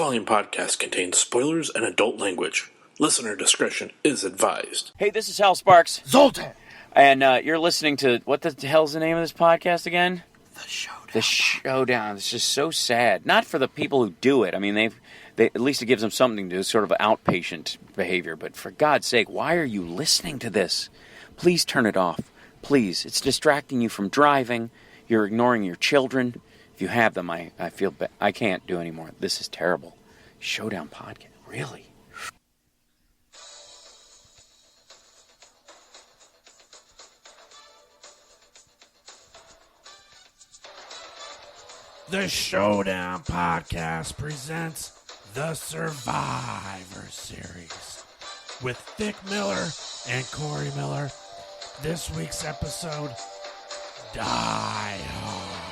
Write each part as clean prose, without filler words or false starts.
following podcast contains spoilers and adult language. Listener discretion is advised. Hey, this is Hal Sparks. Zoltan! And you're listening to, what the hell's the name of this podcast again? The Showdown. The Showdown. It's just so sad. Not for the people who do it. I mean, they at least it gives them something to do, sort of outpatient behavior. But for God's sake, why are you listening to this? Please turn it off. Please. It's distracting you from driving. You're ignoring your children. If you have them, I feel I can't do anymore. This is terrible. Showdown podcast. Really? The Showdown Podcast presents the Survivor Series with Vic Miller and Corey Miller. This week's episode, Die Hard.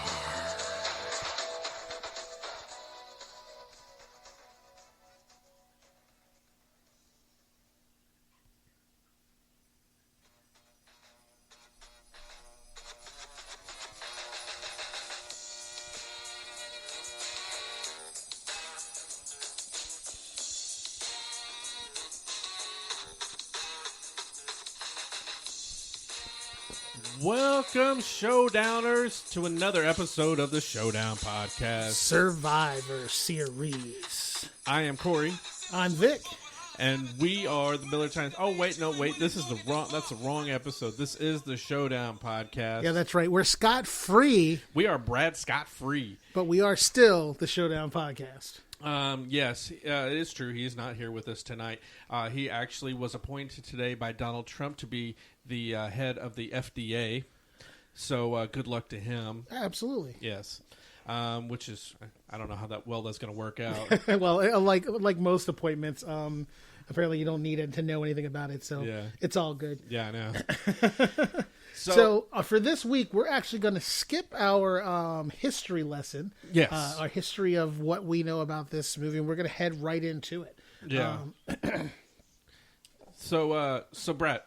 Welcome, Showdowners, to another episode of the Showdown Podcast. Survivor Series. I am Corey. I'm Vic. And we are the Miller Times. Oh, wait, this is that's the wrong episode. This is the Showdown Podcast. Yeah, that's right. We're scot-free. We are Brad Scott-free. But we are still the Showdown Podcast. Yes, it is true. He is not here with us tonight. He actually was appointed today by Donald Trump to be the head of the FDA. So good luck to him. Absolutely. Yes. Which is, I don't know how that's going to work out. Well, like most appointments, apparently you don't need to know anything about it, so yeah. It's all good. Yeah, I know. So for this week, we're actually going to skip our history lesson. Yes. Our history of what we know about this movie, and we're going to head right into it. Yeah. So Brad.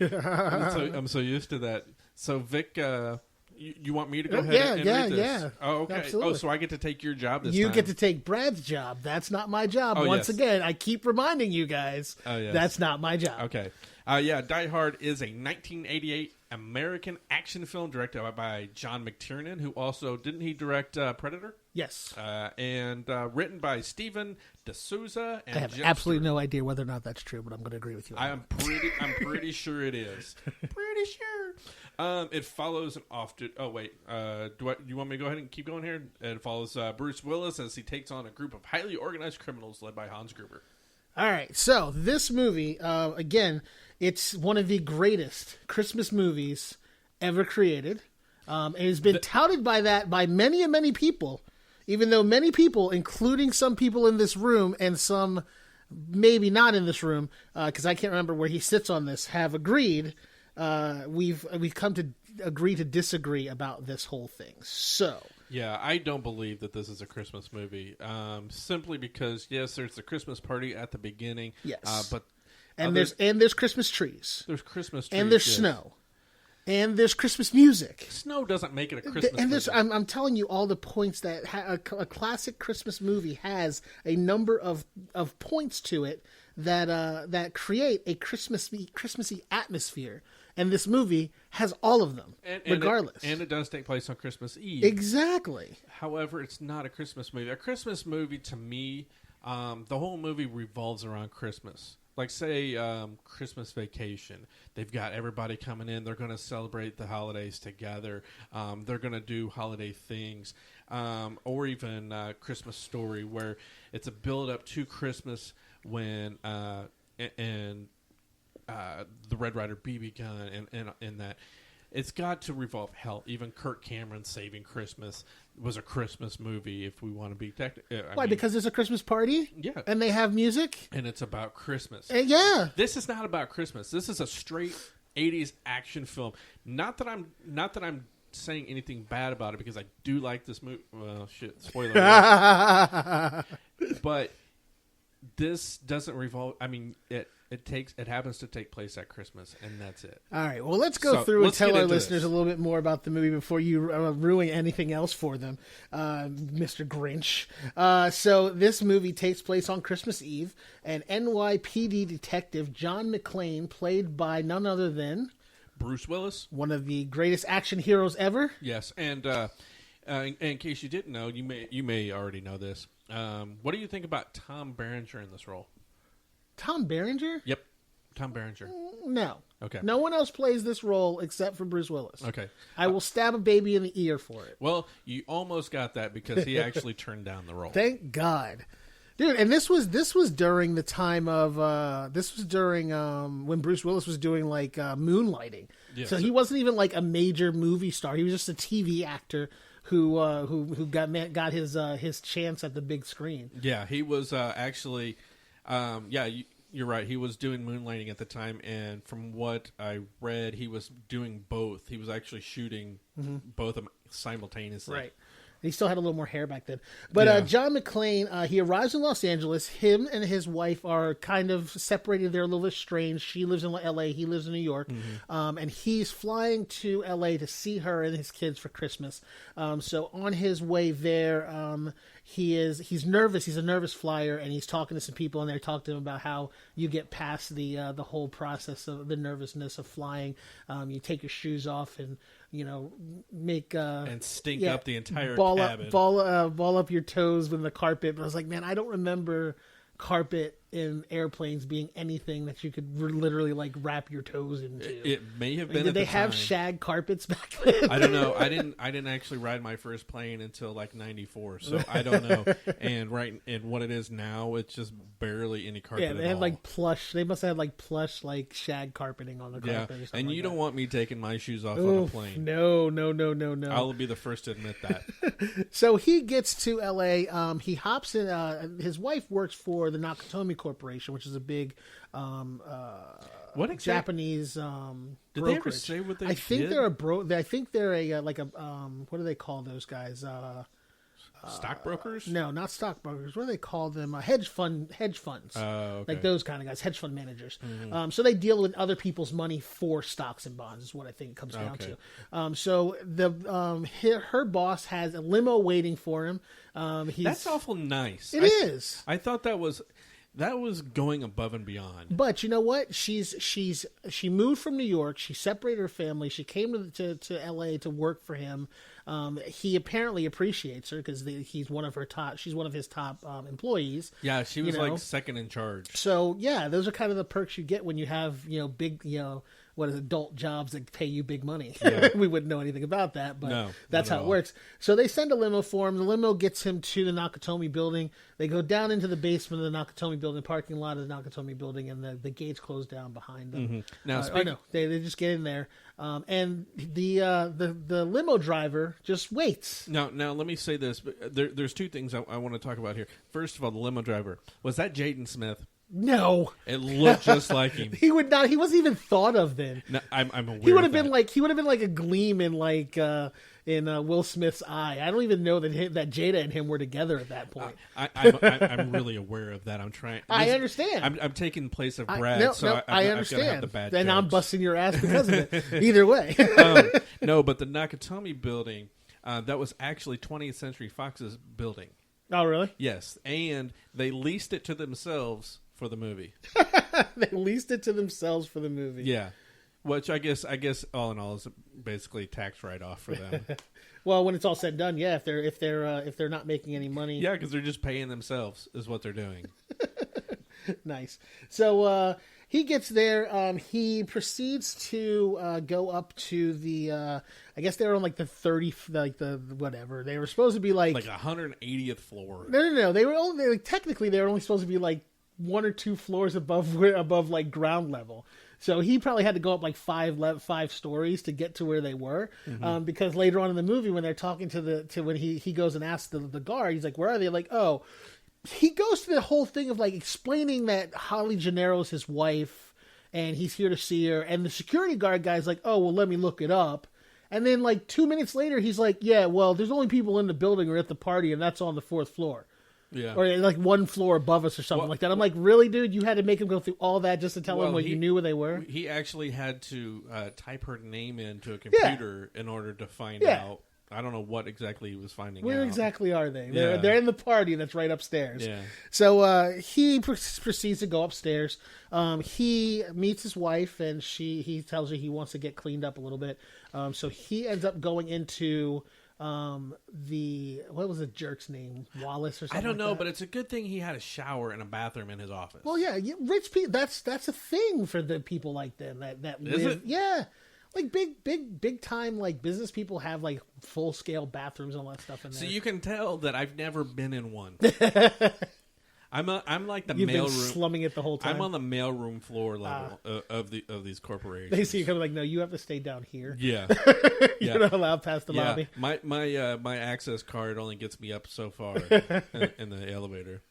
I'm so used to that. So Vic, you want me to go ahead and read this? Yeah. Oh, okay. Absolutely. Oh, so I get to take your job this time. You get to take Brad's job. That's not my job. Once again, I keep reminding you guys, that's not my job. Okay. Die Hard is a 1988 American action film directed by John McTiernan, who also, didn't he direct Predator? Yes. And written by Steven D'Souza and I have Jim absolutely Stewart. No idea whether or not that's true, but I'm going to agree with you. I'm pretty sure it is. Pretty sure. It follows an you want me to go ahead and keep going here? It follows Bruce Willis as he takes on a group of highly organized criminals led by Hans Gruber. All right, so this movie, again, it's one of the greatest Christmas movies ever created. It has been touted by many and many people, even though many people, including some people in this room and some maybe not in this room, because I can't remember where he sits on this, have agreed. We've come to agree to disagree about this whole thing. So yeah, I don't believe that this is a Christmas movie. Simply because yes, there's the Christmas party at the beginning. Yes, but there's Christmas trees. There's Christmas trees, and there's snow. And there's Christmas music. Snow doesn't make it a Christmas movie. I'm telling you all the points that a classic Christmas movie has a number of points to it that create a Christmassy atmosphere. And this movie has all of them, regardless. And it does take place on Christmas Eve. Exactly. However, it's not a Christmas movie. A Christmas movie, to me, the whole movie revolves around Christmas. Like, say, Christmas Vacation. They've got everybody coming in. They're going to celebrate the holidays together. They're going to do holiday things. Or even Christmas Story, where it's a build-up to Christmas when the Red Ryder BB gun and that. It's got to revolve. Hell, even Kirk Cameron Saving Christmas was a Christmas movie, if we want to be technical. Why? Because there's a Christmas party? Yeah. And they have music? And it's about Christmas. Yeah. This is not about Christmas. This is a straight 80s action film. Not that I'm saying anything bad about it, because I do like this movie. Well, shit, spoiler alert. But this doesn't revolve. I mean, It happens to take place at Christmas, and that's it. All right. Well, let's go through and tell our listeners a little bit more about the movie before you ruin anything else for them, Mr. Grinch. So this movie takes place on Christmas Eve, and NYPD detective John McClane, played by none other than Bruce Willis, one of the greatest action heroes ever. Yes, and in case you didn't know, you may already know this. What do you think about Tom Berenger in this role? Tom Berenger? Yep, Tom Berenger. No. Okay. No one else plays this role except for Bruce Willis. Okay. I will stab a baby in the ear for it. Well, you almost got that because he actually turned down the role. Thank God. Dude, and this was during the time of when Bruce Willis was doing like moonlighting. Yes. So he wasn't even like a major movie star. He was just a TV actor who got his chance at the big screen. Yeah, he was actually you're right. He was doing moonlighting at the time, and from what I read, he was doing both. He was actually shooting both of them simultaneously. Right. He still had a little more hair back then. But John McClane, he arrives in Los Angeles. Him and his wife are kind of separated. They're a little bit strange. She lives in L.A. He lives in New York. And he's flying to L.A. to see her and his kids for Christmas. So on his way there, he's nervous. He's a nervous flyer, and he's talking to some people, and they're talking to him about how you get past the whole process of the nervousness of flying. You take your shoes off and make and stink up the entire cabin. Ball up your toes with the carpet. But I was like, man, I don't remember carpet in airplanes being anything that you could literally like wrap your toes into. It may have been. Did they have shag carpets back then? I don't know. I didn't actually ride my first plane until like '94, so I don't know. And what it is now, it's just barely any carpet. Yeah, they had like plush. They must have had like plush like shag carpeting on the carpet. Yeah, and you don't want me taking my shoes off on a plane. No. I'll be the first to admit that. So he gets to L.A. He hops in. His wife works for the Nakatomi Corporation, which is a big Japanese did brokerage. They ever say what they I think did? they're I think they're a what do they call those guys? Stockbrokers? No, not stockbrokers. What do they call them? Hedge funds. Okay. Like those kind of guys, hedge fund managers. So they deal with other people's money for stocks and bonds is what I think it comes down to. So her boss has a limo waiting for him. That's awful nice. It is. I thought that was going above and beyond. But you know what? She moved from New York. She separated her family. She came to L.A. to work for him. He apparently appreciates her because she's one of his top employees. Yeah, she was like second in charge. So yeah, those are kind of the perks you get when you have big adult jobs that pay you big money. Yeah. We wouldn't know anything about that, but that's how it works. So they send a limo for him. The limo gets him to the Nakatomi building. They go down into the basement of the Nakatomi building, parking lot of the Nakatomi building, and the gates close down behind them. Now, they just get in there, and the limo driver just waits. Now let me say this. There's two things I want to talk about here. First of all, the limo driver, was that Jaden Smith? No, it looked just like him. He would not. He wasn't even thought of then. No, I'm aware. He would have been like a gleam in Will Smith's eye. I don't even know that Jada and him were together at that point. I'm really aware of that. I'm trying. I understand. I'm taking place of Brad, I understand. Have the bad and jokes. I'm busting your ass because of it. Either way. No, but the Nakatomi building, that was actually 20th Century Fox's building. Oh, really? Yes, and they leased it to themselves for the movie. They leased it to themselves for the movie. Yeah, which I guess all in all is basically tax write-off for them. Well, when it's all said and done, yeah. If they're not making any money, yeah, because they're just paying themselves is what they're doing. Nice. So he gets there. He proceeds to go up to the. I guess they were on like the 30, like the whatever. They were supposed to be like 180th floor. No. They were only technically they were only supposed to be like 1 or 2 floors above like ground level. So he probably had to go up like 5 stories to get to where they were. Because later on in the movie, when they're talking to when he goes and asks the guard, he's like, "Where are they?" Like, oh, he goes through the whole thing of like explaining that Holly Gennaro's his wife and he's here to see her. And the security guard guy's like, "Oh, well, let me look it up." And then like 2 minutes later, he's like, "Yeah, well, there's only people in the building or at the party, and that's on the 4th floor." Yeah. Or like one floor above us or something like that. I'm like, really, dude? You had to make him go through all that just to tell him what you knew where they were? He actually had to type her name into a computer in order to find out. I don't know what exactly he was finding out. Where exactly are they? They're in the party that's right upstairs. Yeah. So he proceeds to go upstairs. He meets his wife, and he tells her he wants to get cleaned up a little bit. So he ends up going into what was the jerk's name? Wallace or something? I don't know, like that? but it's a good thing he had a shower and a bathroom in his office. Well, yeah, rich people. That's a thing for the people like them that Is live. it? Yeah. Like big time like business people have like full scale bathrooms and all that stuff in there. So you can tell that I've never been in one. I'm like the You've mail been room. slumming it the whole time. I'm on the mailroom floor level of these corporations. They see you coming like, no, you have to stay down here. Yeah, You're not allowed past the lobby. My access card only gets me up so far in the elevator.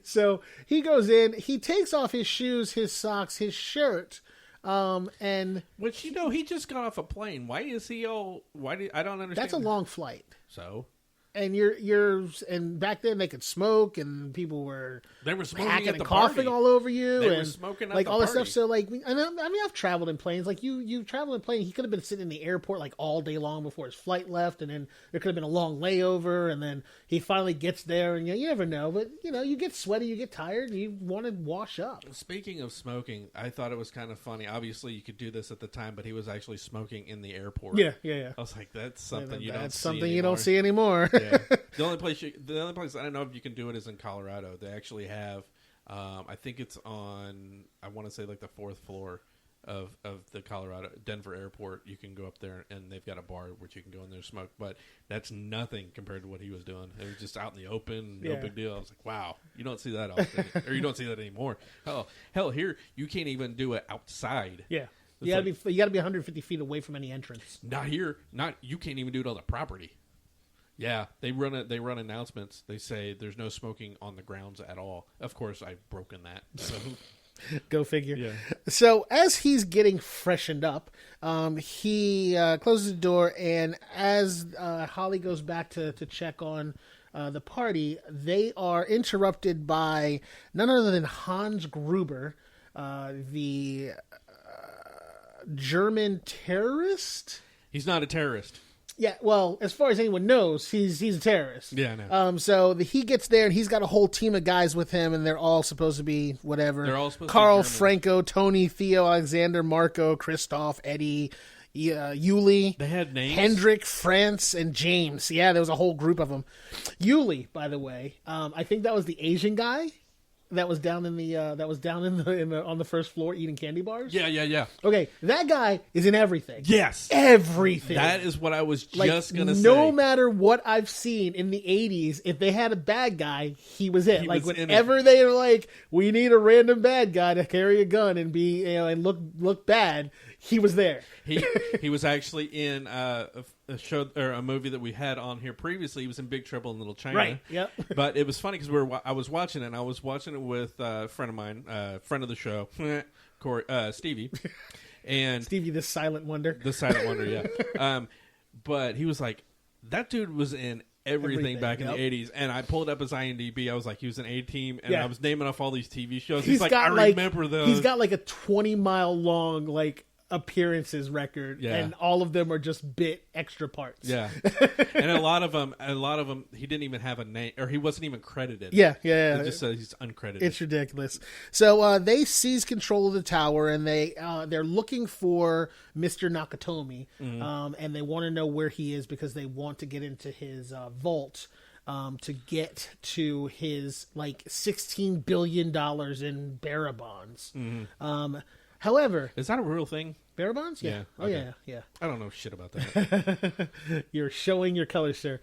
So he goes in. He takes off his shoes, his socks, his shirt. And Which he just got off a plane. Why is he all? I don't understand. that's a long flight. So, And and back then they could smoke, and people were smoking hacking at and the coughing party. all over you, They were and smoking at like the all this party. stuff. So like, I mean, I've traveled in planes. Like you travel in plane. He could have been sitting in the airport like all day long before his flight left, and then there could have been a long layover, and then he finally gets there, and you never know. But you get sweaty, you get tired, and you want to wash up. Speaking of smoking, I thought it was kind of funny. Obviously, you could do this at the time, but he was actually smoking in the airport. Yeah. I was like, that's something you don't see. That's something anymore. you don't see anymore. Yeah. The only place I don't know if you can do it is in Colorado. They actually have, I think it's on, I want to say like the 4th floor of the Denver airport. You can go up there and they've got a bar where you can go in there and smoke. But that's nothing compared to what he was doing. It was just out in the open, no big deal. I was like, wow, you don't see that often, or you don't see that anymore. Hell, here you can't even do it outside. Yeah. It's You got to be 150 feet away from any entrance. Not here. You can't even do it on the property. Yeah, they run announcements. They say there's no smoking on the grounds at all. Of course, I've broken that. So. Go figure. Yeah. So as he's getting freshened up, he closes the door, and as Holly goes back to check on the party, they are interrupted by none other than Hans Gruber, the German terrorist. He's not a terrorist. Yeah, well, as far as anyone knows, he's a terrorist. Yeah, I know. So he gets there, and he's got a whole team of guys with him, and they're all supposed to be whatever. They're all supposed Carl, to be German. Franco, Tony, Theo, Alexander, Marco, Christoph, Eddie, Yuli. They had names? Hendrik, France, and James. Yeah, there was a whole group of them. Yuli, by the way, I think that was the Asian guy that was down in the on the first floor eating candy bars. Yeah. Okay, that guy is in everything. Yes. Everything. That is what I was just going to say. No matter what I've seen in the 80s, if they had a bad guy, he was it. He Like, was in whenever they were like, we need a random bad guy to carry a gun and be, and look bad, he was there. He was actually in a show or a movie that we had on here previously. He was in Big Trouble in Little China. Right, yep. But it was funny because I was watching it, and I was watching it with a friend of mine, friend of the show, Corey, Stevie. And Stevie, the silent wonder. The silent wonder, yeah. But he was like, that dude was in everything back in the 80s. And I pulled up his IMDb. I was like, he was in A-Team. And I was naming off all these TV shows. He's like, I remember those. He's got like a 20-mile long, like, appearances record, and all of them are just bit extra parts. Yeah. And a lot of them, he didn't even have a name, or he wasn't even credited. Yeah. It just says he's uncredited. It's ridiculous. So they seize control of the tower, and they're looking for Mr. Nakatomi, and they want to know where he is because they want to get into his vault to get to his like $16 billion in bearer bonds. However, is that a real thing? Bearer bonds? Yeah. Oh, okay. yeah. I don't know shit about that. You're showing your colors, sir.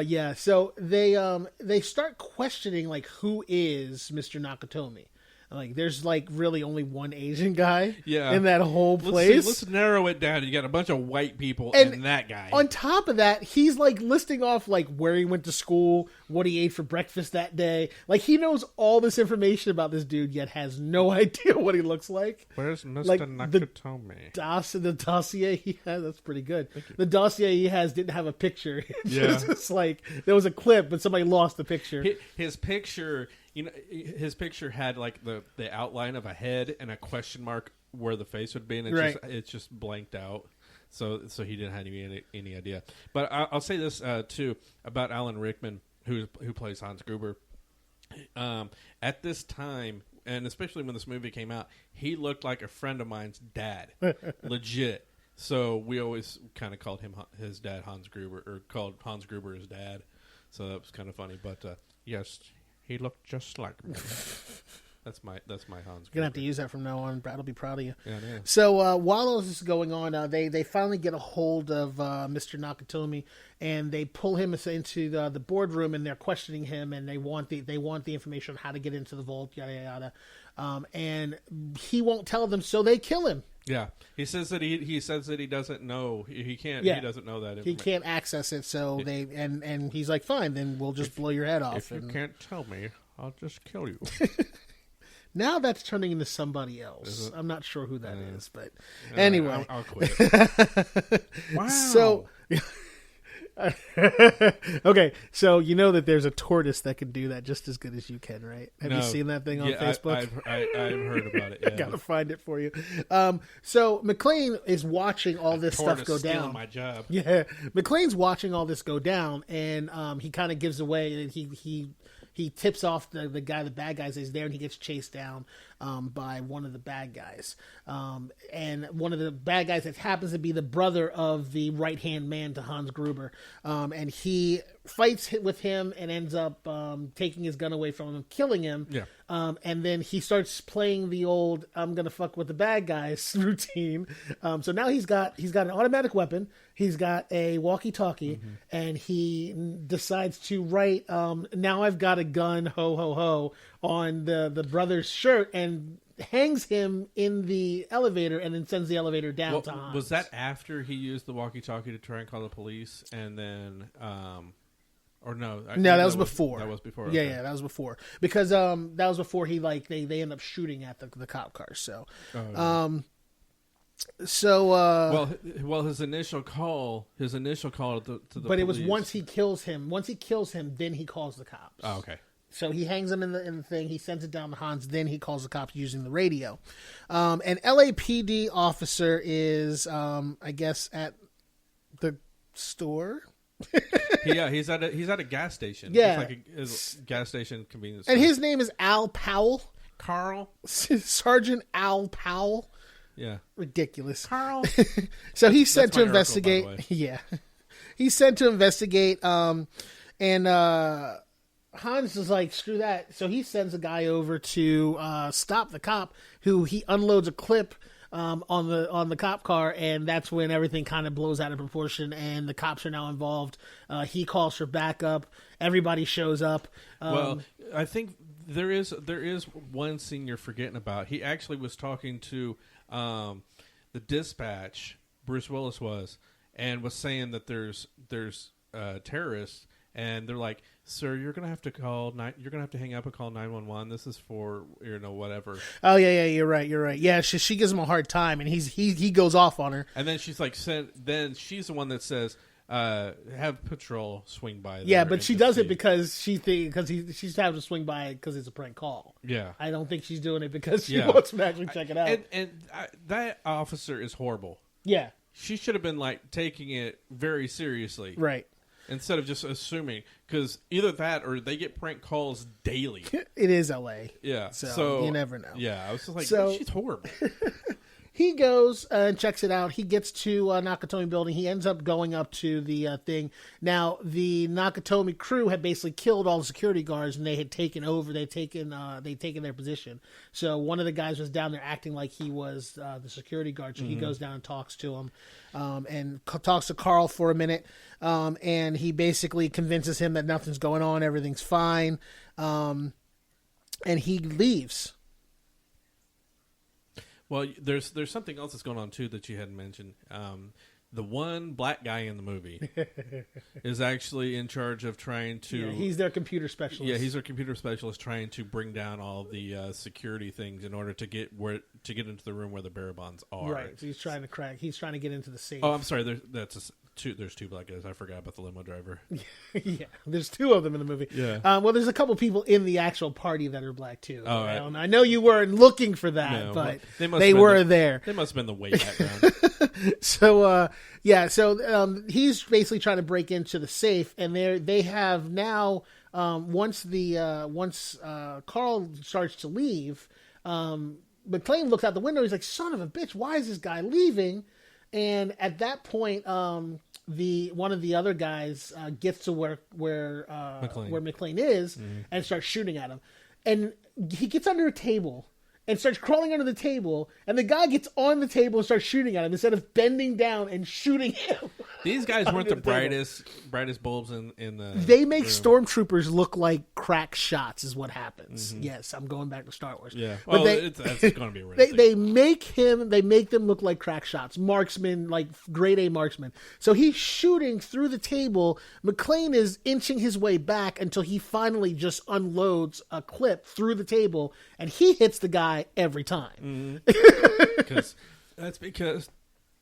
Yeah. So they start questioning like who is Mr. Nakatomi, Like, there's like really only one Asian guy Yeah. in that whole place. Let's narrow it down. You got a bunch of white people and that guy. On top of that, he's like listing off like where he went to school, what he ate for breakfast that day. Like, he knows all this information about this dude, yet has no idea what he looks like. Where's Mr. Like, Nakatomi? The dossier he has, that's pretty good. The dossier he has didn't have a picture. It's just like, there was a clip, but somebody lost the picture. His picture, his picture had like the outline of a head and a question mark where the face would be, and it's just blanked out. So he didn't have any idea. But I'll say this too about Alan Rickman, who plays Hans Gruber. At this time, and especially when this movie came out, he looked like a friend of mine's dad, legit. So we always kind of called him his dad Hans Gruber, or called Hans Gruber his dad. So that was kind of funny. But yes, he looked just like me. That's my Hans Gruber. You're gonna have to use that from now on. Brad will be proud of you. Yeah, yeah. So while all this is going on, they finally get a hold of Mr. Nakatomi, and they pull him into the boardroom, and they're questioning him, and they want the information on how to get into the vault, yada yada. And he won't tell them, so they kill him. Yeah, he says that he doesn't know. He can't. Yeah. He doesn't know that information. He can't access it. So they and he's like, fine, then we'll just blow your head off. If you can't tell me, I'll just kill you. Now that's turning into somebody else. I'm not sure who that is, but yeah, anyway. I'll quit. Wow. So, okay, so you know that there's a tortoise that can do that just as good as you can, right? Have you seen that thing on Facebook? I've heard about it. Yeah. I gotta find it for you. So McClane is watching all this stuff go down. My job. Yeah, McClane's watching all this go down, and he kind of gives away, and he tips off the bad guys is there, and he gets chased down by one of the bad guys. And one of the bad guys that happens to be the brother of the right-hand man to Hans Gruber. And he fights with him and ends up taking his gun away from him, killing him. Yeah. And then he starts playing the old "I'm gonna fuck with the bad guys" routine. So now he's got an automatic weapon, he's got a walkie-talkie, and he decides to write "Now I've got a gun, ho ho ho" on the brother's shirt, and hangs him in the elevator, and then sends the elevator down to Hans. Was that after he used the walkie-talkie to try and call the police, and then? Or no? No, that was before. That was before. Okay. Yeah, that was before. Because that was before they end up shooting at the cop cars. So, well, his initial call to the but police. it was once he kills him. Once he kills him, then he calls the cops. Oh, okay. So he hangs him in the thing. He sends it down to Hans. Then he calls the cops using the radio. An LAPD officer is, I guess, at the store. Yeah, he's at a gas station. Yeah, it's like a gas station convenience store. And store. his name is Al Powell. Carl. Sergeant Al Powell. Yeah, ridiculous. Carl. So he's sent to investigate. Yeah, he's sent to investigate. And Hans is like, screw that. So he sends a guy over to stop the cop, who he unloads a clip on the cop car, and that's when everything kind of blows out of proportion, and the cops are now involved. He calls for backup. Everybody shows up. Well, I think there is one scene you're forgetting about. He actually was talking to the dispatch. Bruce Willis was, and was saying that there's terrorists. And they're like, "Sir, you're gonna have to hang up and call 911. This is for whatever." Oh yeah, you're right. Yeah, she gives him a hard time, and he goes off on her. And then she's like, then she's the one that says, "Have patrol swing by." Yeah, but she does it because she's having to swing by because it's a prank call. Yeah, I don't think she's doing it because she wants to actually check it out. And that officer is horrible. Yeah, she should have been like taking it very seriously. Right. Instead of just assuming, because either that or they get prank calls daily. It is LA. Yeah. So you never know. Yeah. I was just like, she's horrible. He goes and checks it out. He gets to Nakatomi building. He ends up going up to the thing. Now, the Nakatomi crew had basically killed all the security guards, and they had taken over. They'd taken their position. So one of the guys was down there acting like he was the security guard. So he goes down and talks to him, and talks to Carl for a minute. And he basically convinces him that nothing's going on, everything's fine. And he leaves. Well, there's something else that's going on too that you hadn't mentioned. The one black guy in the movie is actually in charge of trying to. Yeah, he's their computer specialist. Yeah, he's their computer specialist, trying to bring down all of the security things in order to get into the room where the bearer bonds are. Right. So he's trying to crack. He's trying to get into the safe. Oh, I'm sorry. There's two black guys. I forgot about the limo driver. Yeah, there's two of them in the movie. Yeah. Well, there's a couple people in the actual party that are black too. Oh, right. I know you weren't looking for that, No, but well, they were there. They must have been the way background. So, he's basically trying to break into the safe, and they have now. Once Carl starts to leave, McClane looks out the window. He's like, "Son of a bitch! Why is this guy leaving?" And at that point, one of the other guys gets to where McClane is and starts shooting at him, and he gets under a table and starts crawling under the table, and the guy gets on the table and starts shooting at him instead of bending down and shooting him. These guys weren't the brightest bulbs in the. They make room. stormtroopers look like crack shots, is what happens. Yes, I'm going back to Star Wars. Yeah, but that's going to be a real they make them look like crack shots, marksmen, like grade A marksmen. So he's shooting through the table. McClane is inching his way back until he finally just unloads a clip through the table, and he hits the guy every time. because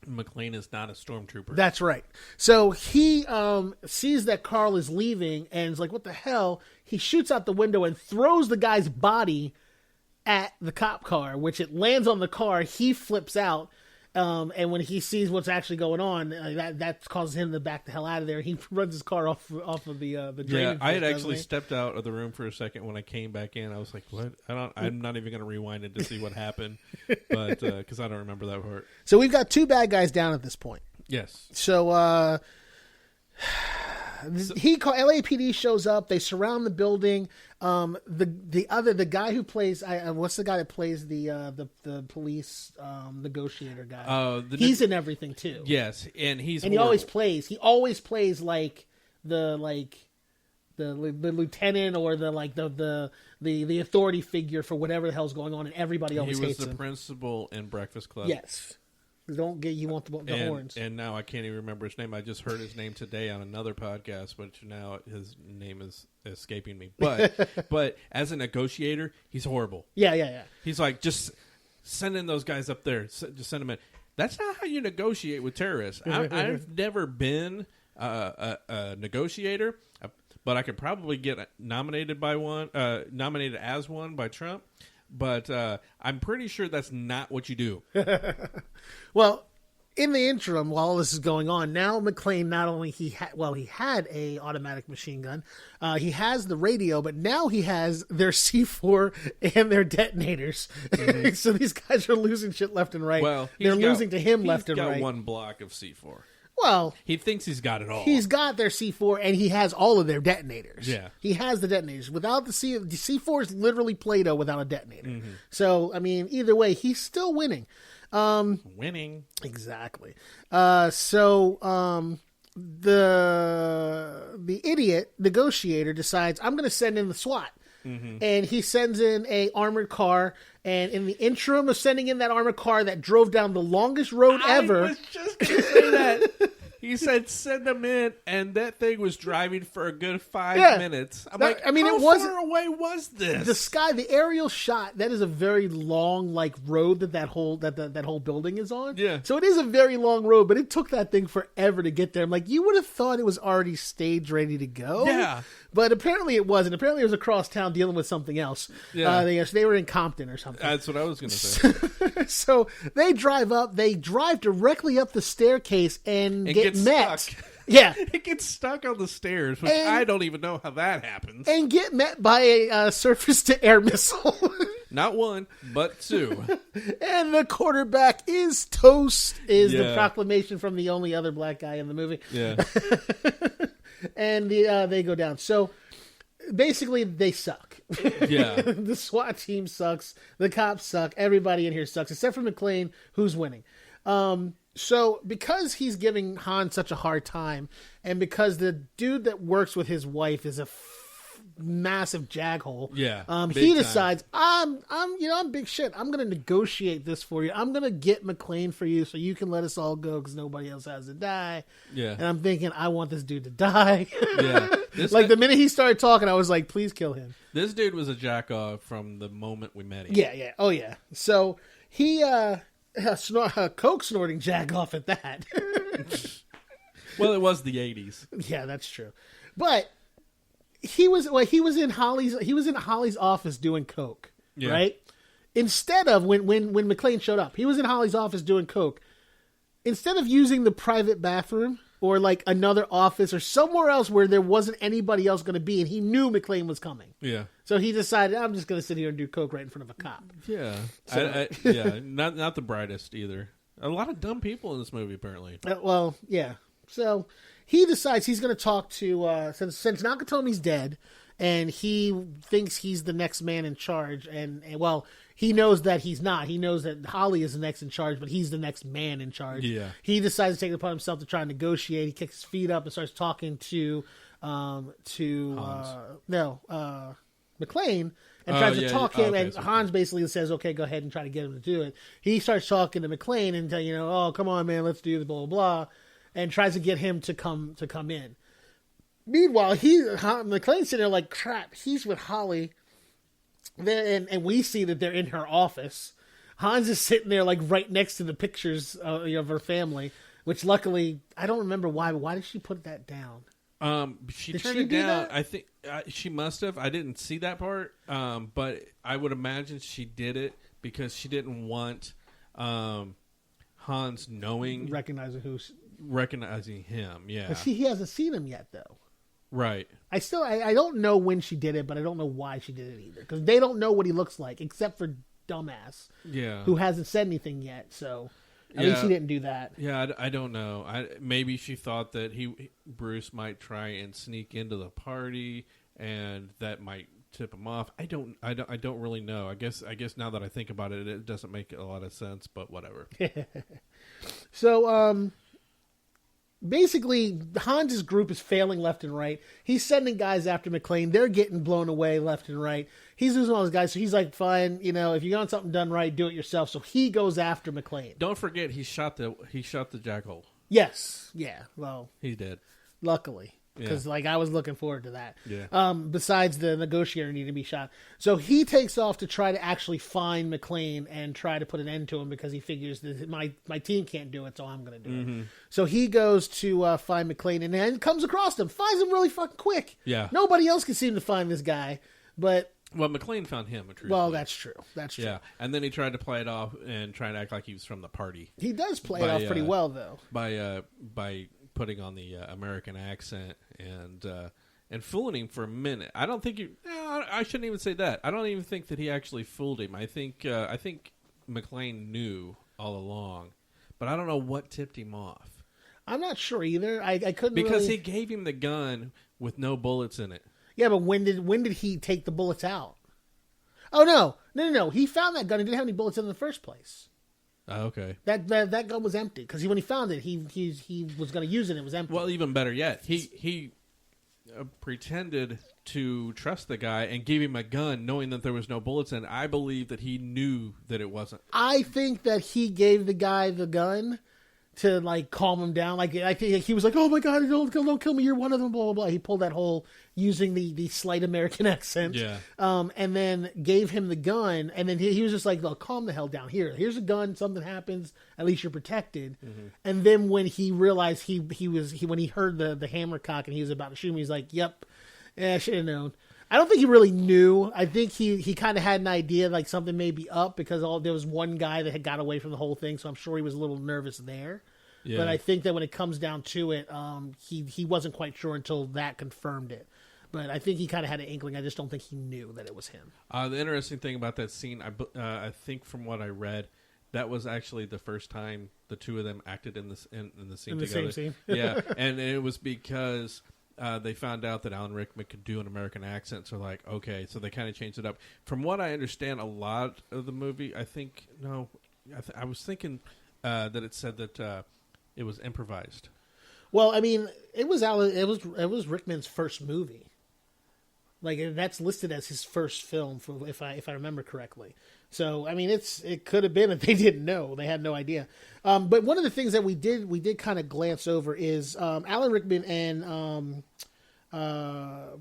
McClane is not a stormtrooper. That's right. So he sees that Carl is leaving and is like, what the hell? He shoots out the window and throws the guy's body at the cop car, which it lands on the car. He flips out. And when he sees what's actually going on, that causes him to back the hell out of there. He runs his car off of the drain. Yeah, I had actually stepped out of the room for a second. When I came back in, I was like, "What? I'm not even going to rewind it to see what happened," but because I don't remember that part. So we've got two bad guys down at this point. Yes. So LAPD shows up. They surround the building. The guy who plays what's the guy that plays the police negotiator guy? He's in everything too. Yes, and he always plays like the lieutenant or the authority figure for whatever the hell's going on, and everybody always hates him. He was the principal in Breakfast Club. Yes. You want the horns. And now I can't even remember his name. I just heard his name today on another podcast, but now his name is escaping me. But as a negotiator, he's horrible. Yeah. He's like, just send in those guys up there. Just send them in. That's not how you negotiate with terrorists. I've never been a negotiator, but I could probably get nominated as one by Trump. But I'm pretty sure that's not what you do. Well, in the interim, while all this is going on, now McClane not only he had a automatic machine gun, he has the radio, but now he has their C4 and their detonators. Mm-hmm. So these guys are losing shit left and right. Well, they're losing to him left and right. He's got one block of C4. Well, he thinks he's got it all. He's got their C4 and he has all of their detonators. Yeah. He has the detonators. Without the C4 is literally Play-Doh without a detonator. Mm-hmm. So, I mean, either way, he's still winning. Winning. Exactly. The idiot negotiator decides, I'm going to send in the SWAT. Mm-hmm. And he sends in a armored car, and in the interim of sending in that armored car that drove down the longest road ever. I was just going to say that. He said send them in, and that thing was driving for a good 5 minutes. How far away was this? The aerial shot, that is a very long road that whole building is on. Yeah. So it is a very long road, but it took that thing forever to get there. I'm like, you would have thought it was already stage ready to go. Yeah. But apparently it wasn't. Apparently it was across town dealing with something else. Yeah. They were in Compton or something. That's what I was going to say. So they drive up. They drive directly up the staircase and get met. Stuck. Yeah. It gets stuck on the stairs, which I don't even know how that happens. And get met by a surface-to-air missile. Not one, but two. And the quarterback is toast, the proclamation from the only other black guy in the movie. Yeah. And they go down. So basically, they suck. Yeah. The SWAT team sucks. The cops suck. Everybody in here sucks, except for McClane, who's winning. So because he's giving Han such a hard time, and because the dude that works with his wife is a massive jaghole. Yeah, he big decides, I'm big shit. I'm going to negotiate this for you. I'm going to get McClane for you so you can let us all go because nobody else has to die. Yeah. And I'm thinking, I want this dude to die. Yeah. The minute he started talking, I was like, please kill him. This dude was a jack-off from the moment we met him. Yeah. Oh, yeah. So he, coke snorting jack-off at that. Well, it was the 80s. Yeah, that's true. But he was in Holly's office doing coke, right? Instead of when McClane showed up, he was in Holly's office doing coke. Instead of using the private bathroom or like another office or somewhere else where there wasn't anybody else going to be, and he knew McClane was coming. Yeah. So he decided, I'm just going to sit here and do coke right in front of a cop. Yeah. So, not the brightest either. A lot of dumb people in this movie, apparently. Well, yeah. So he decides he's going to talk to, since Nakatomi's dead, and he thinks he's the next man in charge, and he knows that he's not. He knows that Holly is the next in charge, but he's the next man in charge. Yeah. He decides to take it upon himself to try and negotiate. He kicks his feet up and starts talking to McClane, and tries to talk him, and Hans basically says, okay, go ahead and try to get him to do it. He starts talking to McClane and oh, come on, man, let's do the blah, blah, blah, and tries to get him to come in. Meanwhile, McClane's sitting there like, crap, he's with Holly, and we see that they're in her office. Hans is sitting there like right next to the pictures of her family, which luckily, I don't remember why, but why did she put that down? She turned it down. I think she must have. I didn't see that part, but I would imagine she did it because she didn't want Hans recognizing him. Yeah, but he hasn't seen him yet, though. Right. I don't know when she did it, but I don't know why she did it either because they don't know what he looks like except for dumbass. Yeah, who hasn't said anything yet. So. At least he didn't do that. Yeah, I don't know. Maybe she thought that Bruce might try and sneak into the party, and that might tip him off. I don't really know. I guess now that I think about it, it doesn't make a lot of sense. But whatever. So, basically, Hans' group is failing left and right. He's sending guys after McClane. They're getting blown away left and right. He's losing all his guys, so he's like, fine, if you want something done right, do it yourself. So he goes after McClane. Don't forget, he shot the jackhole. Yes. Yeah. Well, he did. Luckily. Because, I was looking forward to that. Yeah. Besides the negotiator needing to be shot. So he takes off to try to actually find McClane and try to put an end to him because he figures that my team can't do it, so I'm going to do it. So he goes to find McClane and then comes across him. Finds him really fucking quick. Yeah. Nobody else can seem to find this guy, but... Well, McClane found him. Well, that's true. That's true. Yeah, and then he tried to play it off and try to act like he was from the party. He does play it off pretty well, though. By putting on the American accent and fooling him for a minute. I don't think I shouldn't even say that. I don't even think that he actually fooled him. I think McClane knew all along, but I don't know what tipped him off. I'm not sure either. I couldn't because he gave him the gun with no bullets in it. Yeah, but when did he take the bullets out? Oh no! He found that gun. He didn't have any bullets in the first place. Oh, okay. That gun was empty because when he found it, he was going to use it. It was empty. Well, even better yet, he pretended to trust the guy and gave him a gun, knowing that there was no bullets in it. I believe that he knew that it wasn't. I think that he gave the guy the gun to calm him down. I think he was like, "Oh my God, don't kill me! You're one of them." Blah blah blah. He pulled that whole using the slight American accent. Yeah. And then gave him the gun, and then he was just like, "Look, calm the hell down. Here's a gun. Something happens, at least you're protected." Mm-hmm. And then when he realized when he heard the hammer cock and he was about to shoot him, he's like, "Yep, I should have known." I don't think he really knew. I think he kind of had an idea something may be up because there was one guy that had got away from the whole thing, so I'm sure he was a little nervous there. Yeah. But I think that when it comes down to it, he wasn't quite sure until that confirmed it. But I think he kind of had an inkling. I just don't think he knew that it was him. The interesting thing about that scene, I think from what I read, that was actually the first time the two of them acted in the scene together. Same scene. Yeah, and it was because they found out that Alan Rickman could do an American accent, so okay, so they kind of changed it up. From what I understand, a lot of the movie, I was thinking that it said that it was improvised. Well, I mean, it was Rickman's first movie. Like that's listed as his first film, if I remember correctly. So I mean, it could have been that they didn't know, they had no idea. But one of the things that we did kind of glance over is Alan Rickman and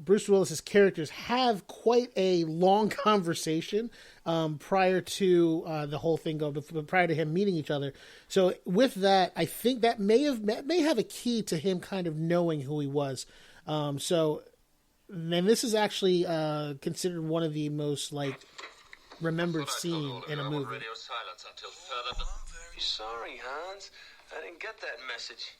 Bruce Willis's characters have quite a long conversation prior to the whole thing prior to him meeting each other. So with that, I think that may have a key to him kind of knowing who he was. And this is actually considered one of the most remembered scene in a movie. Radio silence until further. I'm very sorry, Hans. I didn't get that message.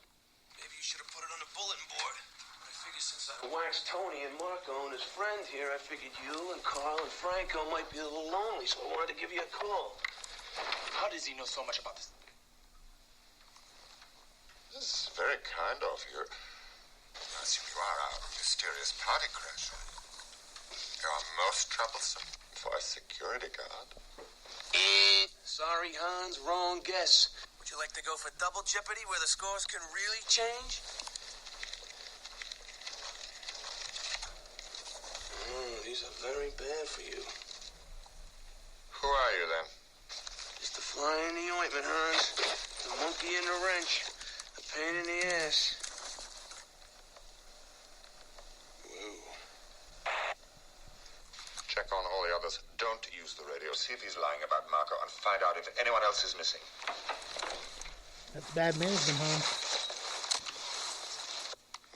Maybe you should have put it on the bulletin board. I figured since I waxed Tony and Marco and his friend here, I figured you and Carl and Franco might be a little lonely, so I wanted to give you a call. How does he know so much about this? This is very kind of you. I assume you are our mysterious party crasher. You are most troublesome for a security guard. Sorry, Hans, wrong guess. Would you like to go for double jeopardy where the scores can really change? These are very bad for you. Who are you then? Just the fly in the ointment, Hans. The monkey in the wrench. The pain in the ass. Check on all the others. Don't use the radio. See if he's lying about Marco and find out if anyone else is missing. That's bad management, Hans.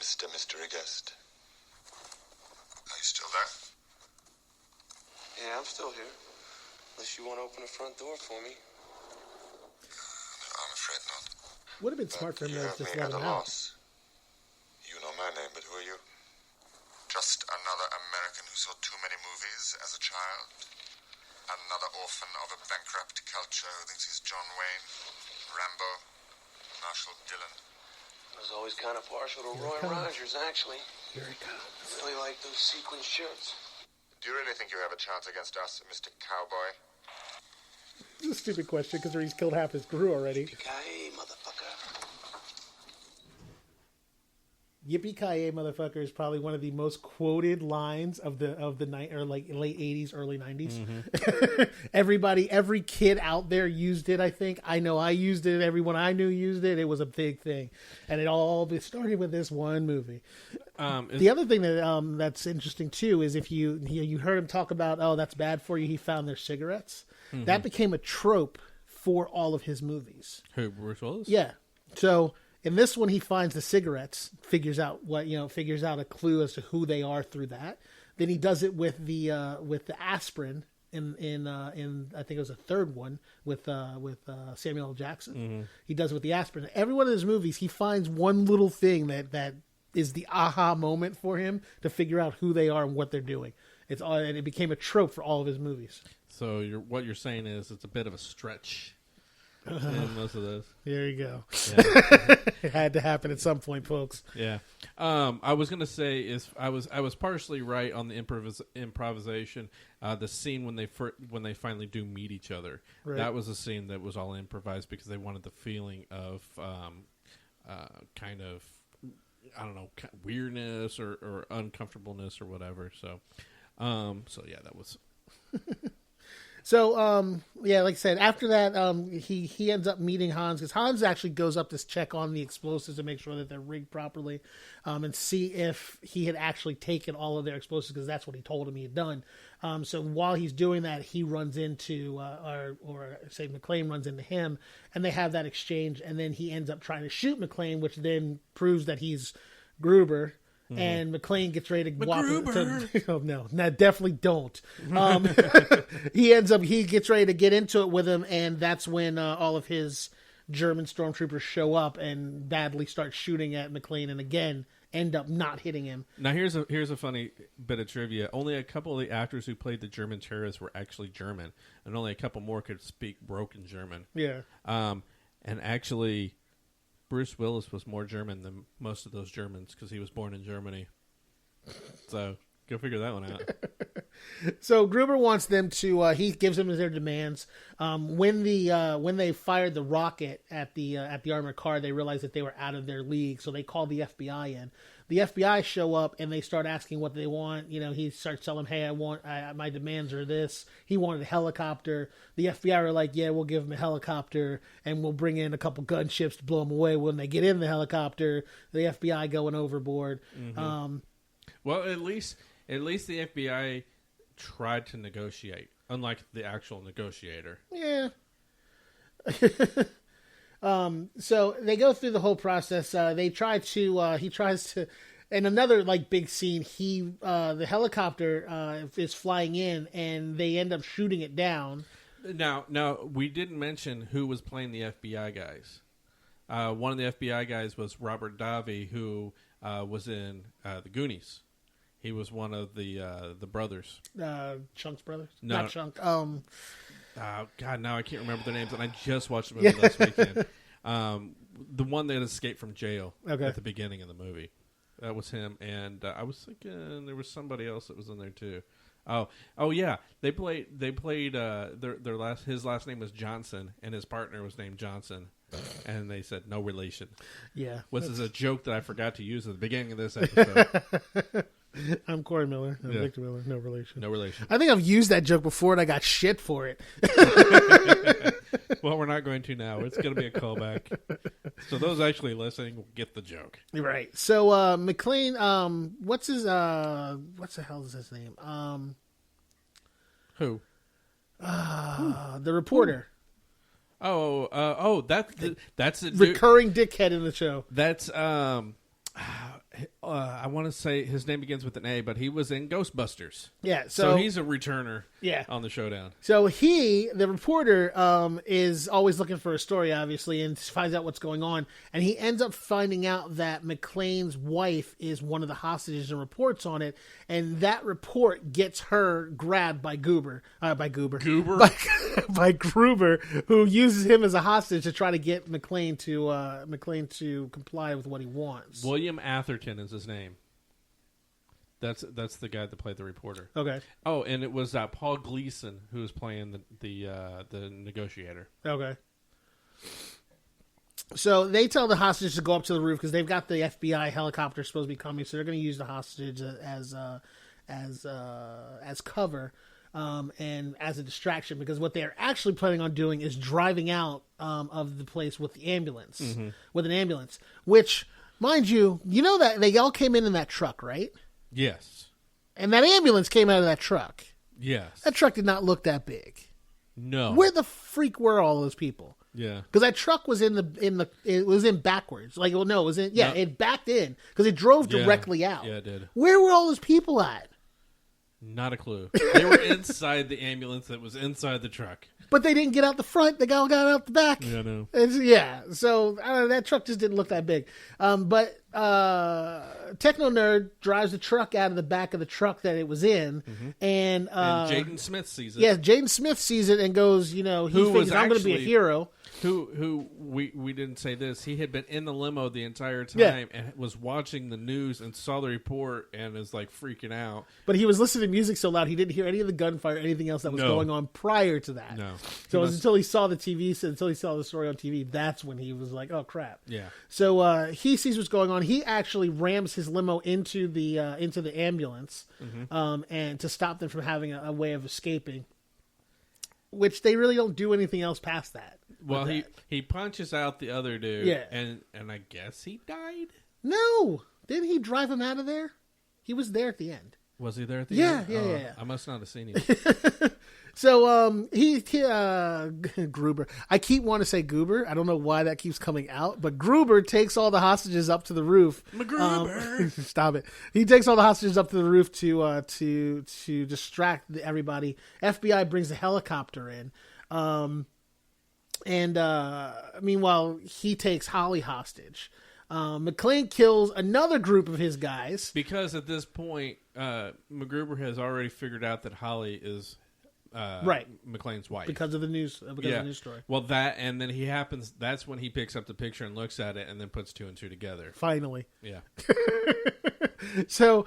Mr. Mystery Guest. Are you still there? Yeah, I'm still here. Unless you want to open the front door for me. I'm afraid not. Would have been smart for him You to have just me let at him a out. loss. You know my name, but who are you? Just another American who saw too many movies as a child. Another orphan of a bankrupt culture who thinks he's John Wayne, Rambo, Marshall Dillon. I was always kind of partial to Roy Rogers, actually. Here it comes. Really like those sequin shirts. Do you really think you have a chance against us, Mr. Cowboy? It's a stupid question because he's killed half his crew already. Yippee-ki-yay, motherfucker. Yippee-ki-yay, motherfucker is probably one of the most quoted lines of the night or late 80s, early 90s. Mm-hmm. Every kid out there used it, I think. I know I used it. Everyone I knew used it. It was a big thing. And it all started with this one movie. The other thing that that's interesting, too, is if you heard him talk about, oh, that's bad for you, he found their cigarettes. Mm-hmm. That became a trope for all of his movies. Who, Bruce Willis? Yeah. So in this one, he finds the cigarettes, figures out a clue as to who they are through that. Then he does it with the aspirin in I think it was a third one with Samuel L. Jackson. Mm-hmm. He does it with the aspirin. Every one of his movies, he finds one little thing that is the aha moment for him to figure out who they are and what they're doing. And it became a trope for all of his movies. So what you're saying is it's a bit of a stretch. In most of those. There you go. Yeah. It had to happen at some point, folks. Yeah. I was gonna say I was partially right on the improvisation. The scene when they finally do meet each other. Right. That was a scene that was all improvised because they wanted the feeling of kind of, I don't know, weirdness or uncomfortableness or whatever. So yeah, that was. So, yeah, like I said, after that, he ends up meeting Hans, because Hans actually goes up to check on the explosives to make sure that they're rigged properly, and see if he had actually taken all of their explosives, because that's what he told him he had done. So while he's doing that, he runs into, or say McClane runs into him, and they have that exchange, and then he ends up trying to shoot McClane, which then proves that he's Gruber. Mm-hmm. And McClane gets ready to walk. Oh no, definitely don't. He gets ready to get into it with him, and that's when all of his German stormtroopers show up and badly start shooting at McClane, and again end up not hitting him. Now here's a funny bit of trivia. Only a couple of the actors who played the German terrorists were actually German, and only a couple more could speak broken German. Yeah. And actually, Bruce Willis was more German than most of those Germans because he was born in Germany. So go figure that one out. So Gruber wants them to. He gives them their demands. When they fired the rocket at the armored car, they realized that they were out of their league, so they called the FBI in. The FBI show up and they start asking what they want. He starts telling them, hey, my demands are this. He wanted a helicopter. The FBI are like, yeah, we'll give him a helicopter and we'll bring in a couple gunships to blow him away when they get in the helicopter. The FBI going overboard. Mm-hmm. Well, at least the FBI tried to negotiate, unlike the actual negotiator. Yeah. So they go through the whole process. He tries to, in another big scene, the helicopter is flying in and they end up shooting it down. Now we didn't mention who was playing the FBI guys. One of the FBI guys was Robert Davi, who was in the Goonies. He was one of the brothers. Chunk's brothers? No. Not Chunk. God, now I can't remember their names, and I just watched the movie last weekend. The one that escaped from jail at the beginning of the movie. That was him, and I was thinking there was somebody else that was in there too. Oh yeah, they played. His last name was Johnson, and his partner was named Johnson, and they said no relation. Yeah, which is a joke that I forgot to use at the beginning of this episode. I'm Corey Miller. I'm Victor Miller. No relation. No relation. I think I've used that joke before and I got shit for it. Well, we're not going to now. It's going to be a callback. So those actually listening will get the joke. Right. So McClane, what the hell is his name? Who? The reporter. Oh, that's a recurring dickhead in the show. That's I want to say his name begins with an A, but he was in Ghostbusters. Yeah, so he's a returner. Yeah. On the Showdown. So the reporter, is always looking for a story, obviously, and finds out what's going on. And he ends up finding out that McClane's wife is one of the hostages and reports on it. And that report gets her grabbed by Goober. By Gruber, who uses him as a hostage to try to get McClane to comply with what he wants. William Atherton is his name. That's the guy that played the reporter. Okay. Oh, and it was Paul Gleason who was playing the negotiator. Okay. So they tell the hostage to go up to the roof because they've got the FBI helicopter supposed to be coming, so they're going to use the hostage as cover and as a distraction, because what they're actually planning on doing is driving out of the place with the ambulance, with an ambulance, which, mind you, that they all came in that truck, right? Yes. And that ambulance came out of that truck. Yes. That truck did not look that big. No. Where the freak were all those people? Yeah. Because that truck was it was in backwards. It backed in because it drove directly out. Yeah, it did. Where were all those people at? Not a clue. They were inside the ambulance that was inside the truck. But they didn't get out the front. They all got out the back. Yeah, no. So that truck just didn't look that big. But Techno Nerd drives the truck out of the back of the truck that it was in. And Jaden Smith sees it. Yeah, Jaden Smith sees it and goes, he thinks I'm going to be a hero. Who we didn't say this. He had been in the limo the entire time and was watching the news and saw the report and is freaking out. But he was listening to music so loud he didn't hear any of the gunfire, anything else that was going on prior to that. No. So it was until he saw until he saw the story on TV, that's when he was like, oh crap. Yeah. So he sees what's going on. He actually rams his limo into the ambulance, and to stop them from having a way of escaping. Which they really don't do anything else past that. Well, he punches out the other dude, and I guess he died? No! Didn't he drive him out of there? He was there at the end. Was he there at the end? Yeah. I must not have seen him. So, Gruber. I keep wanting to say Goober. I don't know why that keeps coming out, but Gruber takes all the hostages up to the roof. MacGruber! Stop it. He takes all the hostages up to the roof to distract everybody. FBI brings the helicopter in. Meanwhile, he takes Holly hostage. McClane kills another group of his guys. Because at this point, MacGruber has already figured out that Holly is McClane's wife. Because of the news story. Well, and then that's when he picks up the picture and looks at it and then puts two and two together. Finally. Yeah. So,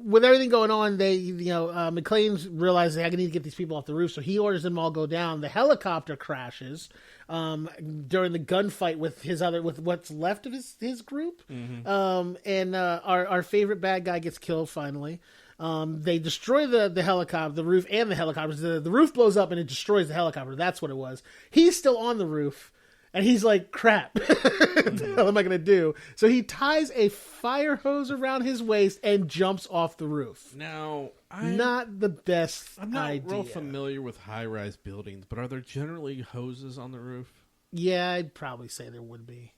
with everything going on, McClane's realizes I need to get these people off the roof, so he orders them all go down. The helicopter crashes during the gunfight with what's left of his group, and our favorite bad guy gets killed finally. They destroy the helicopter, the roof, and the helicopters. The roof blows up and it destroys the helicopter. That's what it was. He's still on the roof. And he's like, crap, what the hell am I going to do? So he ties a fire hose around his waist and jumps off the roof. Now, not the best I'm not idea. real familiar with high-rise buildings, but are there generally hoses on the roof? Yeah, I'd probably say there would be.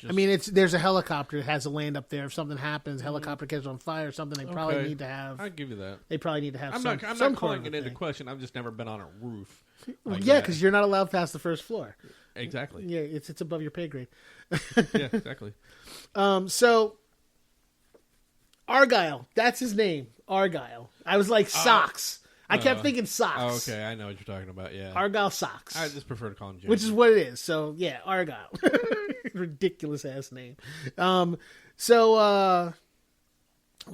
I mean, there's a helicopter that has to land up there. If something happens, helicopter catches on fire or something, they probably need to have... I'll give you that. They probably need to have I'm not calling it into question. I've just never been on a roof. Yeah, because you're not allowed past the first floor. Exactly. Yeah, it's above your pay grade. Yeah, exactly. So, Argyle, that's his name, Argyle. I was like, socks. I kept thinking socks. Oh, okay, I know what you're talking about, yeah. Argyle socks. I just prefer to call him James. Which is what it is. So, yeah, Argyle. Ridiculous-ass name. Where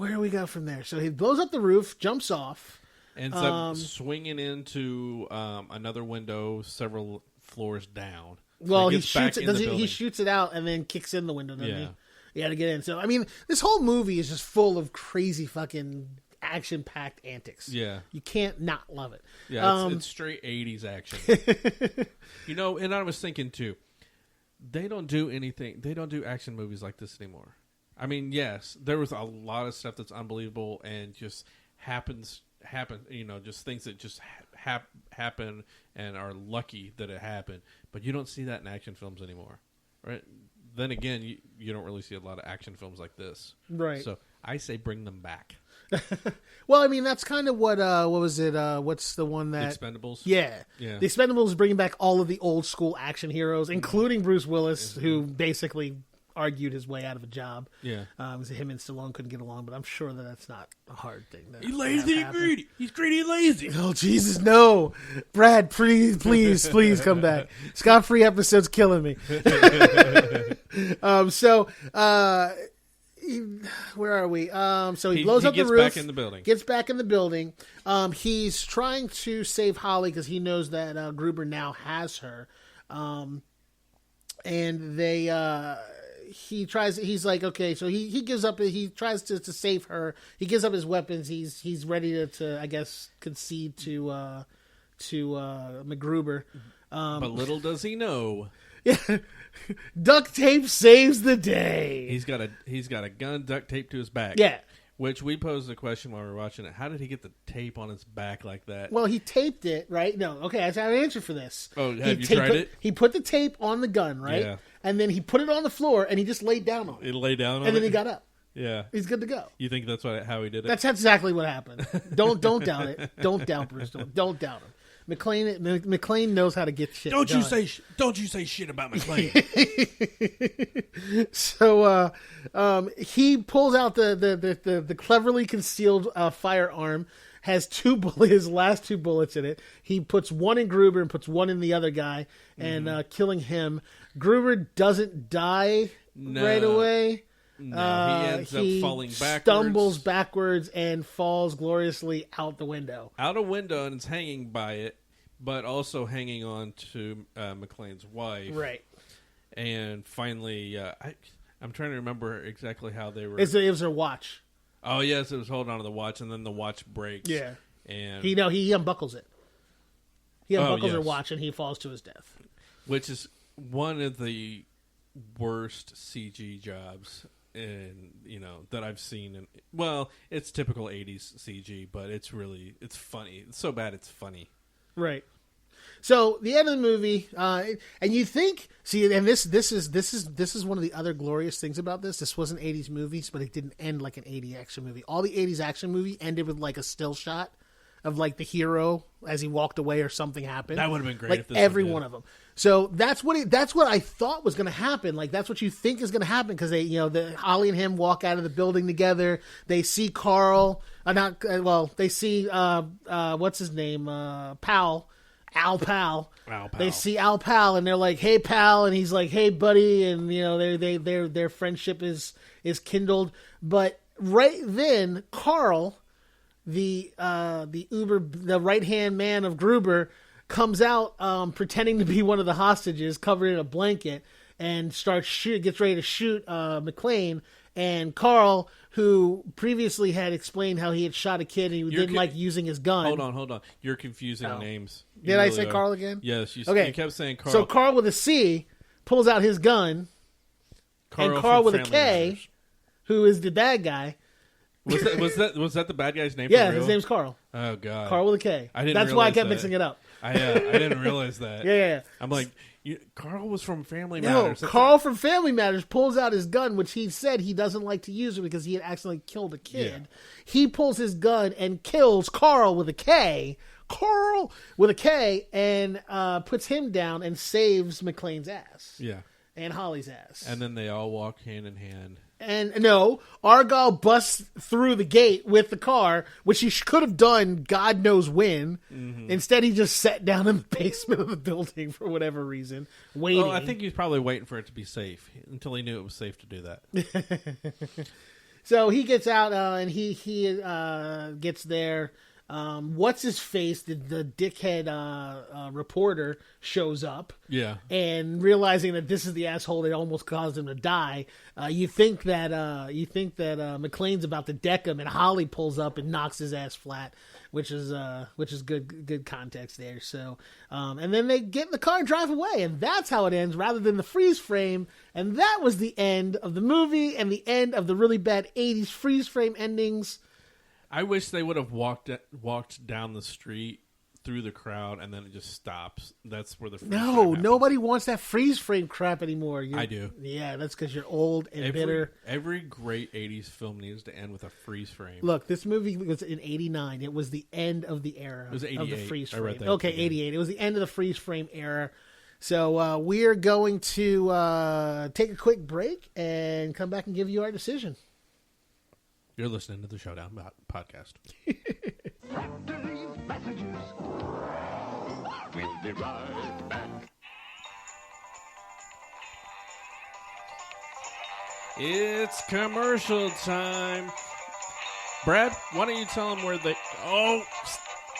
do we go from there? So he blows up the roof, jumps off. Ends up swinging into another window several floors down. Well, he shoots it. He shoots it out and then kicks in the window, doesn't he? Yeah, to get in. So, I mean, this whole movie is just full of crazy fucking action-packed antics. Yeah. You can't not love it. Yeah, it's straight 80s action. And I was thinking, too, they don't do action movies like this anymore. I mean, yes, there was a lot of stuff that's unbelievable and just happen, just things that just happen and are lucky that it happened. But you don't see that in action films anymore, right? Then again, you don't really see a lot of action films like this. Right. So I say bring them back. Well, I mean, that's kind of what was it? What's the one that... Expendables? Yeah. The Expendables is bringing back all of the old school action heroes, including Bruce Willis, who basically argued his way out of a job. Yeah. Him and Stallone couldn't get along, but I'm sure that's not a hard thing. He's lazy and greedy. He's greedy and lazy. Oh, Jesus, no. Brad, please come back. Scott-free episode's killing me. Where are we? So he blows up the roof. Gets back in the building. He's trying to save Holly because he knows that Gruber now has her. And he tries. He's like, okay, so he gives up. He tries to save her. He gives up his weapons. He's ready to I guess concede to MacGruber. But little does he know. Yeah. Duct tape saves the day. He's got a gun duct taped to his back. Yeah. Which we posed the question while we were watching it. How did he get the tape on his back like that? Well, he taped it, right? No, okay, I have an answer for this. Oh, have you tried it? He put the tape on the gun, right? Yeah. And then he put it on the floor and he just laid down on it. He laid down on it? And then he got up. Yeah. He's good to go. You think that's how he did it? That's exactly what happened. Don't doubt it. Don't doubt Bruce. Don't doubt him. McClane knows how to get shit Don't done. you say shit about McClane. So he pulls out the cleverly concealed firearm, has his last two bullets in it. He puts one in Gruber and puts one in the other guy, and killing him. Gruber doesn't die right away. No, he ends up falling backwards. Stumbles backwards and falls gloriously out the window. Out a window, and it's hanging by it, but also hanging on to McClane's wife. Right. And finally, I'm trying to remember exactly how they were. It was their watch. Oh, yes, it was holding on to the watch, and then the watch breaks. Yeah. And he unbuckles it. He unbuckles her watch, and he falls to his death. Which is one of the worst CG jobs that I've seen. Well, it's typical 80s CG, but it's funny. It's so bad it's funny. Right. So the end of the movie, and you think, and this is one of the other glorious things about this. This wasn't 80s movies, but it didn't end like an 80s action movie. All the 80s action movie ended with like a still shot of like the hero as he walked away or something happened. That would have been great. Like if this every one of them. So that's what I thought was going to happen. Like that's what you think is going to happen because they, Holly and him walk out of the building together. They see Carl. They see what's his name? Al Pal. They see Al Pal and they're like, "Hey, pal," and he's like, "Hey, buddy," and their friendship is kindled. But right then, Carl, the right hand man of Gruber, comes out pretending to be one of the hostages, covered in a blanket, and gets ready to shoot McClane. And Carl, who previously had explained how he had shot a kid and he didn't like using his gun. Hold on. You're confusing names. Did I say Carl again? Yes. You kept saying Carl. So Carl with a C pulls out his gun, and Carl with a K, who is the bad guy. Was that the bad guy's name? Yeah, for real? his name's Carl. Oh God, Carl with a K. That's why I kept mixing it up. I didn't realize that. Yeah. I'm like, Carl was from Family No, Matters. Carl from Family Matters pulls out his gun, which he said he doesn't like to use it because he had accidentally killed a kid. Yeah. He pulls his gun and kills Carl with a K. Carl with a K, and puts him down and saves McClane's ass. Yeah. And Holly's ass. And then they all walk hand in hand. And no, Argyle busts through the gate with the car, which he could have done God knows when. Mm-hmm. Instead, he just sat down in the basement of the building for whatever reason, waiting. Well, I think he was probably waiting for it to be safe until he knew it was safe to do that. So he gets out and he gets there. What's his face? The dickhead reporter shows up. Yeah, and realizing that this is the asshole that almost caused him to die. You think that McClane's about to deck him, and Holly pulls up and knocks his ass flat, which is good context there. So, and then they get in the car and drive away, and that's how it ends, rather than the freeze frame. And that was the end of the movie and the end of the really bad '80s freeze frame endings. I wish they would have walked down the street through the crowd and then it just stops. That's where the freeze frame happens. Nobody wants that freeze frame crap anymore. I do. Yeah, that's because you're old and bitter. Every great 80s film needs to end with a freeze frame. Look, this movie was in 89. It was the end of the era. It was 88. Of the freeze frame. I read that. Okay, 88. It was the end of the freeze frame era. So we're going to take a quick break and come back and give you our decision. You're listening to the Showdown Podcast. After these messages, we'll be right back. It's commercial time. Brad, why don't you tell them where they... Oh,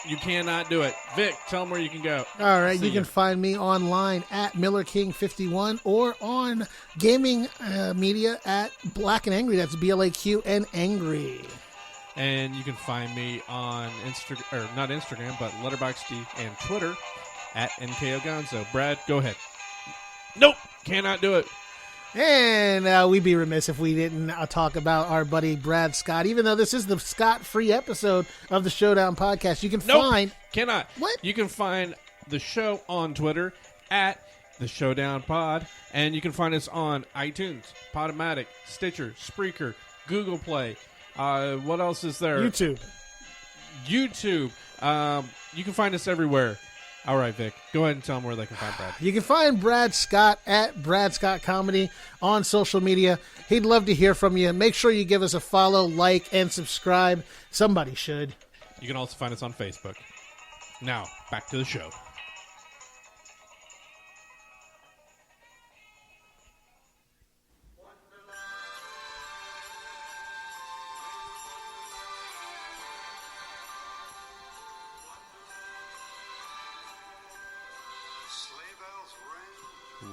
you cannot do it. Vic, tell them where you can go. All right, you can find me online at MillerKing51 or on gaming media at Black and Angry. That's BLAQ and Angry. And you can find me on Instagram, or not Instagram, but Letterboxd and Twitter at NKOGonzo. Brad, go ahead. Nope, cannot do it. And we'd be remiss if we didn't talk about our buddy Brad Scott. Even though this is the Scott-free episode of the Showdown Podcast, you can find... Cannot. What? You can find the show on Twitter at the Showdown Pod, and you can find us on iTunes, Podomatic, Stitcher, Spreaker, Google Play. What else is there? YouTube. You can find us everywhere. All right, Vic, go ahead and tell them where they can find Brad. You can find Brad Scott at Brad Scott Comedy on social media. He'd love to hear from you. Make sure you give us a follow, like, and subscribe. Somebody should. You can also find us on Facebook. Now, back to the show.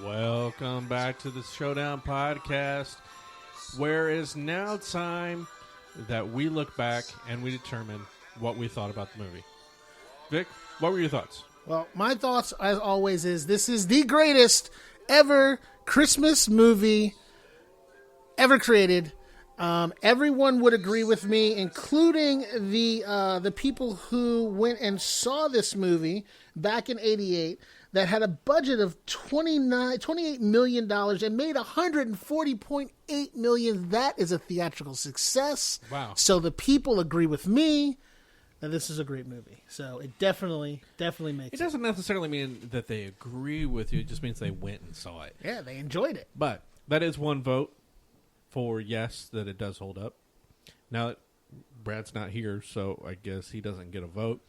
Welcome back to the Showdown Podcast, where it's now time that we look back and we determine what we thought about the movie. Vic, what were your thoughts? Well, my thoughts, as always, is this is the greatest ever Christmas movie ever created. Everyone would agree with me, including the people who went and saw this movie back in '88 that had a budget of $28 million and made $140.8 million. That is a theatrical success. Wow. So the people agree with me that this is a great movie. So it definitely makes it. It doesn't necessarily mean that they agree with you. It just means they went and saw it. Yeah, they enjoyed it. But that is one vote for yes, that it does hold up. Now, Brad's not here, so I guess he doesn't get a vote.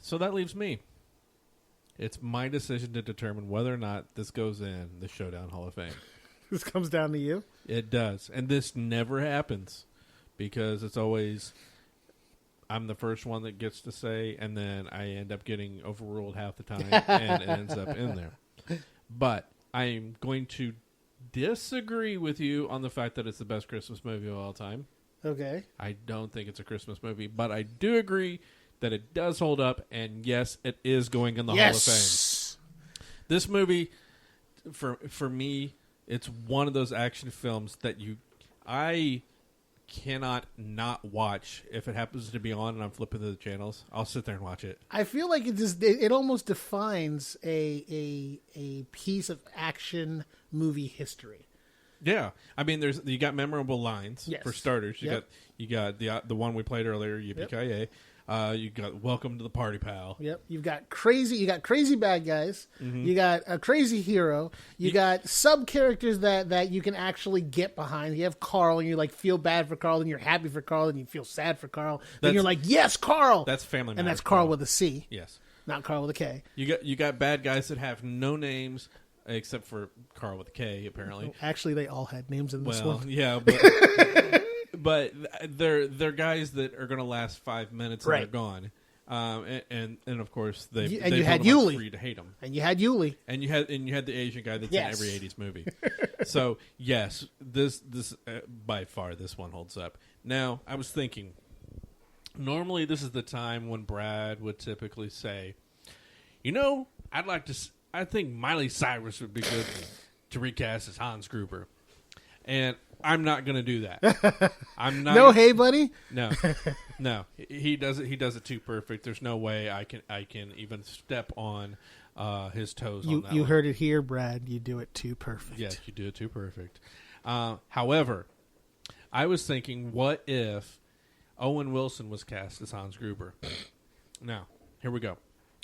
So that leaves me. It's my decision to determine whether or not this goes in the Showdown Hall of Fame. This comes down to you? It does. And this never happens because it's always I'm the first one that gets to say, and then I end up getting overruled half the time, and it ends up in there. But I'm going to disagree with you on the fact that it's the best Christmas movie of all time. Okay. I don't think it's a Christmas movie, but I do agree that it does hold up, and yes, it is going in the Hall of Fame. This movie, for me, it's one of those action films that I cannot not watch. If it happens to be on and I'm flipping through the channels, I'll sit there and watch it. I feel like it almost defines a piece of action movie history. Yeah, I mean, you got memorable lines for starters. You got the one we played earlier, Yippee-Ki-Yay. You got Welcome to the Party, Pal. Yep. You got crazy bad guys. Mm-hmm. You got a crazy hero. You got sub characters that you can actually get behind. You have Carl, and you like feel bad for Carl, and you're happy for Carl, and you feel sad for Carl. Then you're like, yes, Carl. That's Family Matters. And that's Carl with a C. Yes. Not Carl with a K. You got bad guys that have no names except for Carl with a K, apparently. Well, actually, they all had names in this one. Yeah, but they're guys that are going to last 5 minutes and they're gone. And of course they you put had them Yuli for you to hate them. And you had Yuli. And you had the Asian guy that's in every 80s movie. So yes, this by far this one holds up. Now I was thinking, normally this is the time when Brad would typically say, I think Miley Cyrus would be good to recast as Hans Gruber, and I'm not going to do that. I'm not. No, hey, buddy. No. He does it. He does it too perfect. There's no way I can even step on his toes. On that you one. heard it here, Brad. You do it too perfect. Yes, you do it too perfect. However, I was thinking, what if Owen Wilson was cast as Hans Gruber? Now, here we go.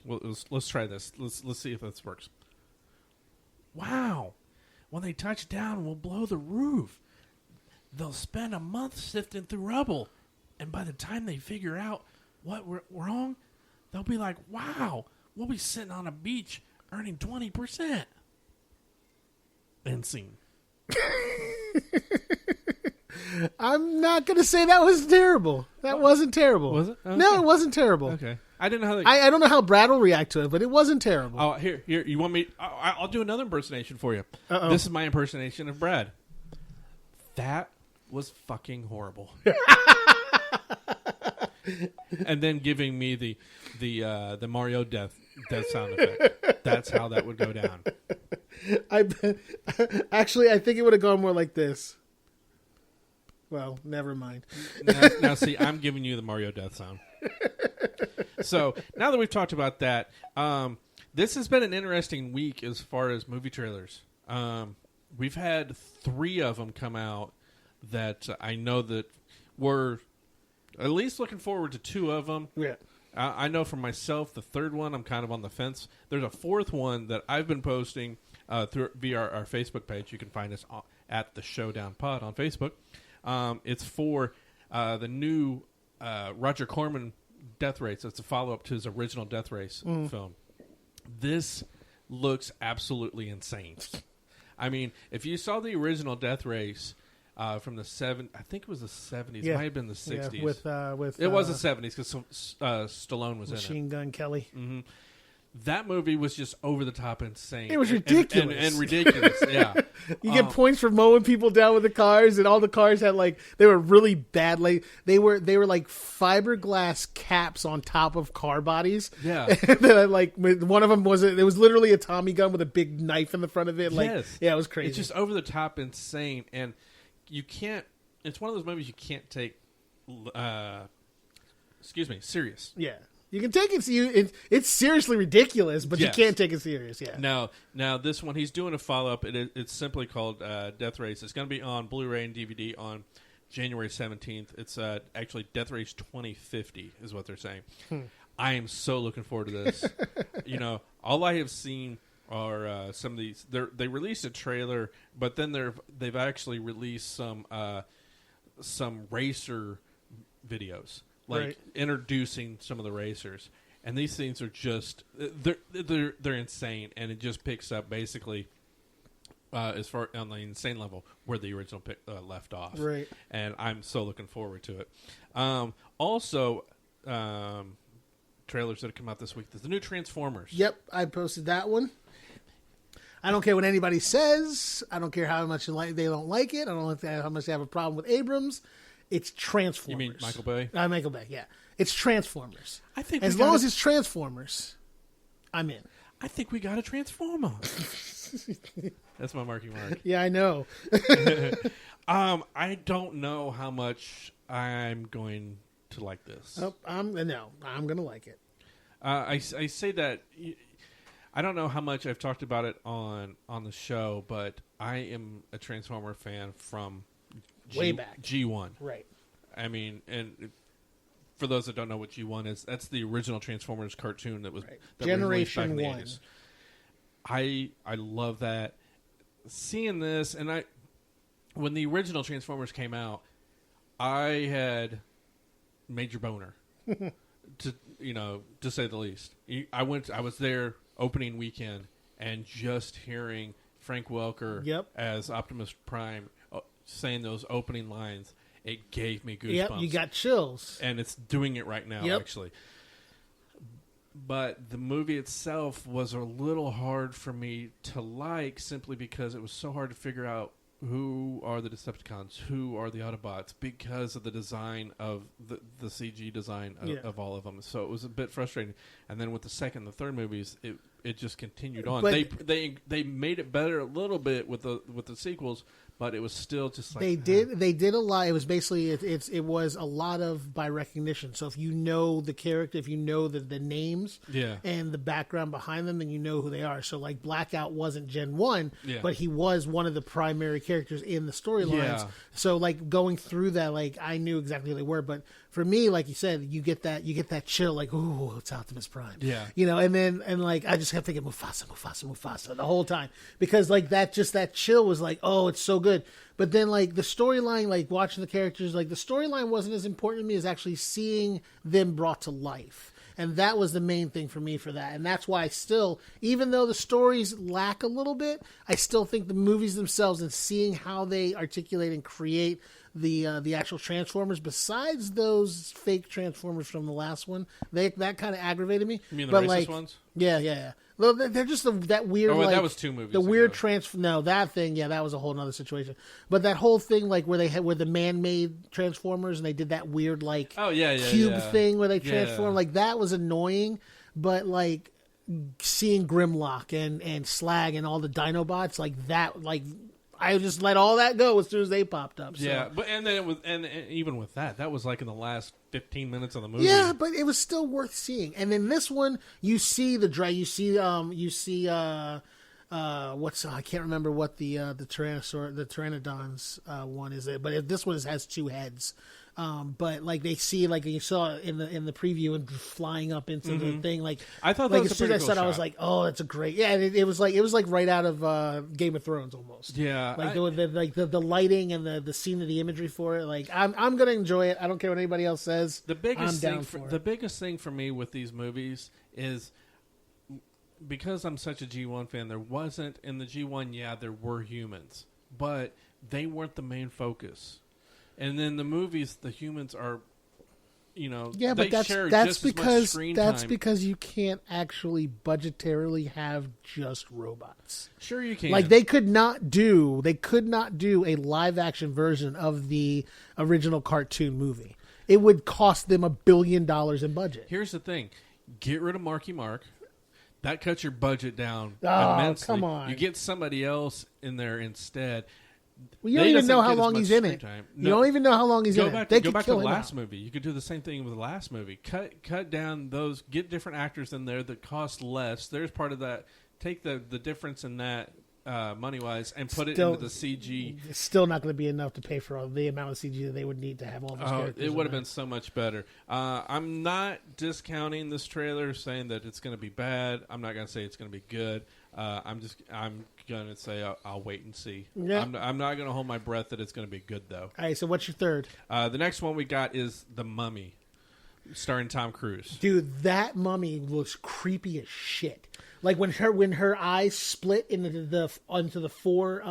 Well, let's try this. Let's see if this works. Wow. When they touch down, we'll blow the roof. They'll spend a month sifting through rubble. And by the time they figure out what went wrong, they'll be like, wow, we'll be sitting on a beach earning 20%. End scene. I'm not going to say that was terrible. That wasn't terrible. Was it? Okay. No, it wasn't terrible. Okay. I didn't know how they... I don't know how Brad will react to it, but it wasn't terrible. Oh, here. You want me... I'll do another impersonation for you. Uh-oh. This is my impersonation of Brad. That was fucking horrible. And then giving me the Mario death sound effect. That's how that would go down. Actually, I think it would have gone more like this. Well, never mind. Now, see, I'm giving you the Mario death sound. So, now that we've talked about that, this has been an interesting week as far as movie trailers. We've had 3 of them come out that I know that we're at least looking forward to 2 of them. Yeah. I know for myself, the 3rd one, I'm kind of on the fence. There's a 4th one that I've been posting via our Facebook page. You can find us at the Showdown Pod on Facebook. It's for the new Roger Corman Death Race. It's a follow-up to his original Death Race film. This looks absolutely insane. I mean, if you saw the original Death Race from the I think it was the 70s. Yeah. It might have been the 60s. Yeah, with it was the 70s because Stallone was in it. Machine Gun Kelly. Mm-hmm. That movie was just over the top insane. It was ridiculous. And ridiculous, yeah. You get points for mowing people down with the cars, and all the cars had they were really bad. Like they were like fiberglass caps on top of car bodies. Yeah. And then, one of them it was literally a Tommy gun with a big knife in the front of it. Yes. Yeah, it was crazy. It's just over the top insane, and you can't. It's one of those movies you can't take. Serious. Yeah. You can take it. It's seriously ridiculous, but yes. You can't take it serious. Yeah. Now this one he's doing a follow up. It's simply called Death Race. It's going to be on Blu-ray and DVD on January 17th. It's actually Death Race 2050 is what they're saying. I am so looking forward to this. All I have seen are some of these. They released a trailer, but then they've actually released some racer videos. Introducing some of the racers, and these things are just they're insane, and it just picks up basically as far on the insane level where the original left off. Right. And I'm so looking forward to it. Also, trailers that have come out this week. There's the new Transformers. Yep, I posted that one. I don't care what anybody says. I don't care how much they don't like it. I don't care how much they have a problem with Abrams. It's Transformers. You mean Michael Bay? Michael Bay, yeah. It's Transformers. I think as long as it's Transformers, I'm in. I think we got a Transformer. That's my marky mark. Yeah, I know. I don't know how much I'm going to like this. Oh, I'm going to like it. I say that I don't know how much I've talked about it on the show, but I am a Transformer fan from way back G1. Right. I mean, and for those that don't know what G1 is, that's the original Transformers cartoon that was Generation 1. I love that. Seeing this, and when the original Transformers came out, I had major boner, to say the least. I was there opening weekend, and just hearing Frank Welker as Optimus Prime saying those opening lines, it gave me goosebumps. Yep, you got chills. And it's doing it right now, actually. But the movie itself was a little hard for me to like, simply because it was so hard to figure out who are the Decepticons, who are the Autobots, because of the design of the CG design of all of them. So it was a bit frustrating. And then with the second and the third movies, it just continued on. But they made it better a little bit with the sequels, but it was still just like they did a lot. It was basically it was a lot of by recognition. So if you know the character, if you know the names and the background behind them, then you know who they are. So like Blackout wasn't Gen 1, but he was one of the primary characters in the storylines. So like going through that, like I knew exactly who they were. But for me, like you said, you get that chill, like, ooh, it's Optimus Prime. Yeah. And like I just kept thinking Mufasa the whole time, because like that chill was like, oh, it's so good. But then like the storyline, like watching the characters, like the storyline wasn't as important to me as actually seeing them brought to life. And that was the main thing for me for that. And that's why I still, even though the stories lack a little bit, I still think the movies themselves and seeing how they articulate and create the actual Transformers, besides those fake Transformers from the last one, that kind of aggravated me. You mean the but racist ones? Yeah. Well, they're just that weird. Oh, like, that was 2 movies. The weird No, that thing. Yeah, that was a whole other situation. But that whole thing, like where the man-made Transformers, and they did that weird like cube thing where they transform, like that was annoying. But like seeing Grimlock and Slag and all the Dinobots, like that, like I just let all that go as soon as they popped up. So. Yeah, but and then it was, and even with that was like in the last 15 minutes of the movie. Yeah, but it was still worth seeing. And then this one, you see the drag. You see I can't remember what the Pteranodon's one is, but this one has 2 heads. But like they see, like you saw in the preview and flying up into the thing, like I thought like that was as soon as I saw it, I was like, oh, that's a great, it was like right out of Game of Thrones almost. Yeah, like the lighting and the scene of the imagery for it. Like I'm gonna enjoy it. I don't care what anybody else says. The biggest thing for me with these movies is, because I'm such a G1 fan, there wasn't in the G1. There were humans, but they weren't the main focus. And then the movies, the humans are, but that's because you can't actually budgetarily have just robots. Sure, you can. Like they could not do a live action version of the original cartoon movie. It would cost them $1 billion in budget. Here's the thing: get rid of Marky Mark. That cuts your budget down immensely. Come on! You get somebody else in there instead. Well, you don't even know how long he's in it. You don't even know how long he's in it. Go back to the last movie. You could do the same thing with the last movie. Cut down those. Get different actors in there that cost less. There's part of that. Take the difference in that money wise and put it into the CG. It's still not going to be enough to pay for all the amount of CG that they would need to have all those characters. It would have been so much better. I'm not discounting this trailer, saying that it's going to be bad. I'm not going to say it's going to be good. I'm going to say I'll wait and see. Yeah. I'm not going to hold my breath that it's going to be good, though. All right, so what's your third? The next one we got is The Mummy. starring Tom Cruise. Dude, that mummy looks creepy as shit. Like when her eyes split into the four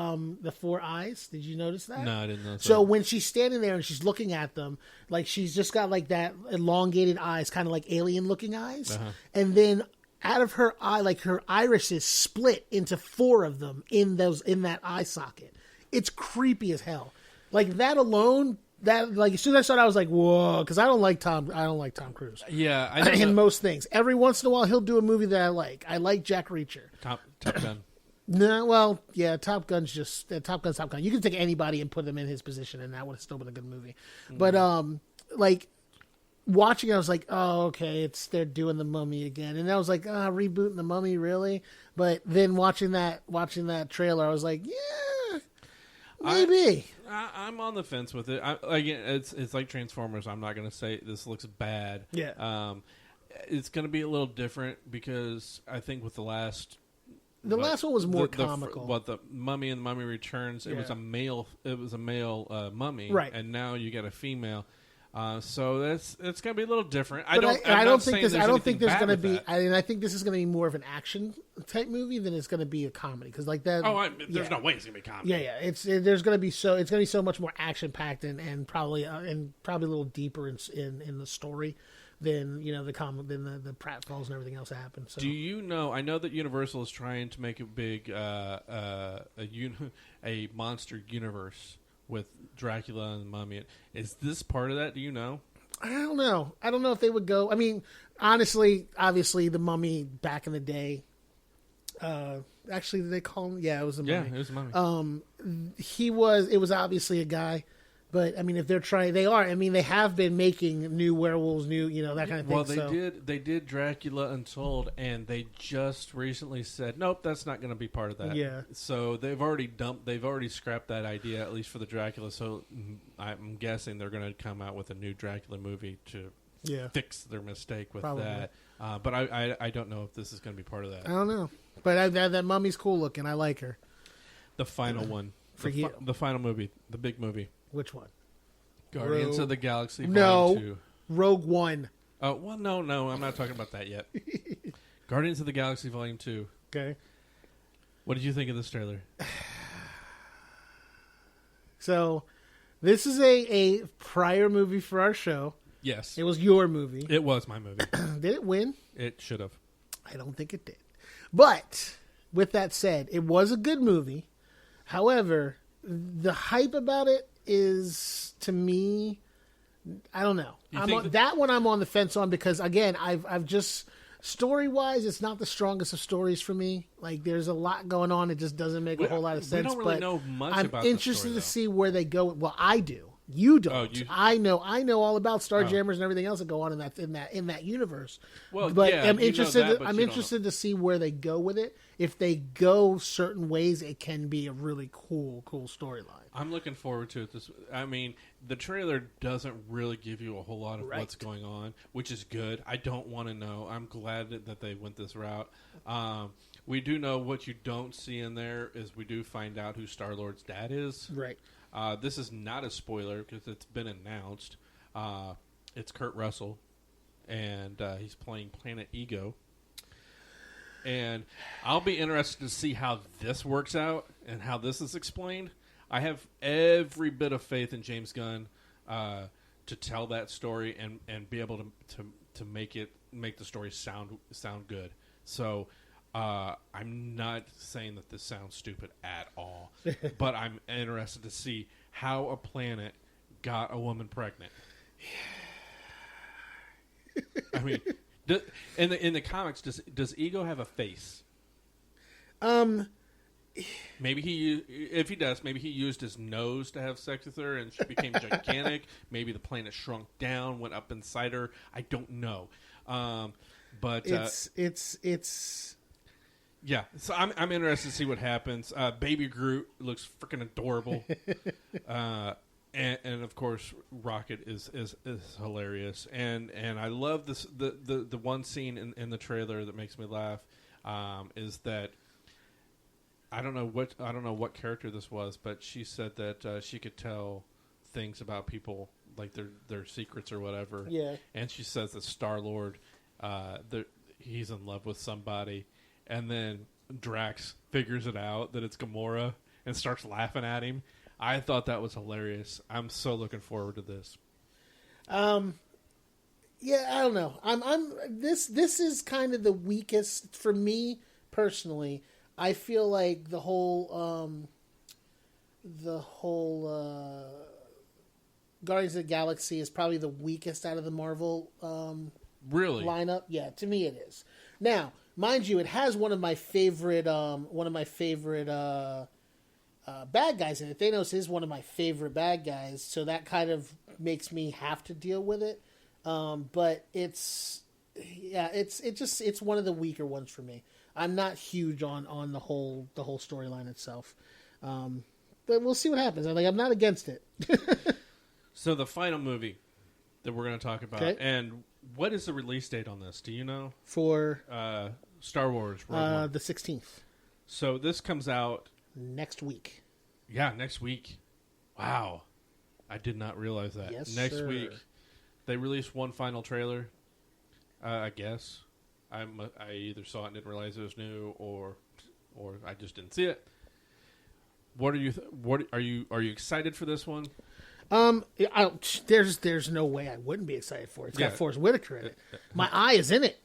eyes. Did you notice that? No, I didn't notice So that. when she's standing there and she's looking at them, like she's just got like that elongated eyes, kind of like alien looking eyes, and then out of her eye, like her irises split into 4 of them in that eye socket. It's creepy as hell. Like that alone. That like as soon as I saw it, I was like, "Whoa!" Because I don't like Tom Cruise. Yeah, I in most things. Every once in a while, he'll do a movie that I like. I like Jack Reacher. Top Gun. No, well, yeah, Top Gun's Top Gun's Top Gun. You can take anybody and put them in his position, and that would have still been a good movie. But like watching it, I was like, "Oh, okay, they're doing the Mummy again," and I was like, rebooting the Mummy, really?" But then watching that trailer, I was like, "Yeah, maybe." I'm on the fence with it. Again, it's like Transformers. I'm not going to say this looks bad. Yeah. It's going to be a little different because I think with the last one was more comical. The Mummy and the Mummy Returns, it was a male mummy, right? And now you got a female. So it's going to be a little different. I don't think there's going to be. I think this is going to be more of an action type movie than it's going to be a comedy because like that. There's no way it's going to be a comedy. Yeah. There's going to be it's going to be so much more action packed and probably a little deeper in the story than than the pratfalls and everything else that happens. So. Do you know? I know that Universal is trying to make a big a monster universe with Dracula and the Mummy. Is this part of that? Do you know? I don't know. I don't know if they would go. I mean, honestly, obviously, the Mummy back in the day. Actually, did they call him? Yeah, it was the Mummy. Yeah, it was the Mummy. It was obviously a guy. But I mean, if they're trying, they are. I mean, they have been making new werewolves, that kind of thing. Well, they did Dracula Untold, and they just recently said, nope, that's not going to be part of that. Yeah. So they've already scrapped that idea, at least for the Dracula. So I'm guessing they're going to come out with a new Dracula movie to fix their mistake with that. But I don't know if this is going to be part of that. I don't know. But that Mummy's cool looking. I like her. The final one, the final movie, the big movie. Which one? Guardians of the Galaxy Volume 2. Rogue One. Oh, well, no, I'm not talking about that yet. Guardians of the Galaxy Volume 2. Okay. What did you think of this trailer? So, this is a prior movie for our show. Yes. It was your movie. It was my movie. Did it win? It should have. I don't think it did. But, with that said, it was a good movie. However, the hype about it is, to me, I don't know. That one I'm on the fence on because, again, I've just story-wise, it's not the strongest of stories for me. Like, there's a lot going on. It just doesn't make a whole lot of sense. We don't really know much about I'm interested to see where they go. Well, I do. You don't. I know all about Starjammers and everything else that go on in that universe. Well, but yeah, I'm interested. I'm interested to see where they go with it. If they go certain ways, it can be a really cool storyline. I'm looking forward to it. The trailer doesn't really give you a whole lot of what's going on, which is good. I don't want to know. I'm glad that they went this route. We do know what you don't see in there is we do find out who Star-Lord's dad is. Right. This is not a spoiler because it's been announced. It's Kurt Russell, and he's playing Planet Ego. And I'll be interested to see how this works out and how this is explained. I have every bit of faith in James Gunn to tell that story and be able to make the story sound good. So I'm not saying that this sounds stupid at all, but I'm interested to see how a planet got a woman pregnant. I mean, in the comics, does Ego have a face? Maybe if he does, maybe he used his nose to have sex with her, and she became gigantic. Maybe the planet shrunk down, went up inside her. I don't know, but it's. Yeah, so I'm interested to see what happens. Baby Groot looks freaking adorable, and of course Rocket is hilarious, and I love this the one scene in the trailer that makes me laugh is that I don't know what character this was, but she said that she could tell things about people like their secrets or whatever. Yeah. And she says that Star-Lord, he's in love with somebody, and then Drax figures it out that it's Gamora and starts laughing at him. I thought that was hilarious. I'm so looking forward to this. Yeah, I don't know. This is kind of the weakest for me personally. I feel like the whole Guardians of the Galaxy is probably the weakest out of the Marvel Really? lineup. Yeah, to me it is. Now, mind you, it has one of my favorite bad guys in it. Thanos is one of my favorite bad guys, so that kind of makes me have to deal with it. But it's one of the weaker ones for me. I'm not huge on the whole storyline itself. But we'll see what happens. I'm not against it. So the final movie that we're going to talk about, Okay. and what is the release date on this? Do you know? For Star Wars Rogue One. the 16th. So this comes out, Next week. yeah, next week. Wow. I did not realize that. Yes, next sir. week. They released one final trailer, I guess. I either saw it and didn't realize it was new, or I just didn't see it. What are you excited for this one? There's no way I wouldn't be excited for it. It's got Forrest Whitaker in it. My eye is in it.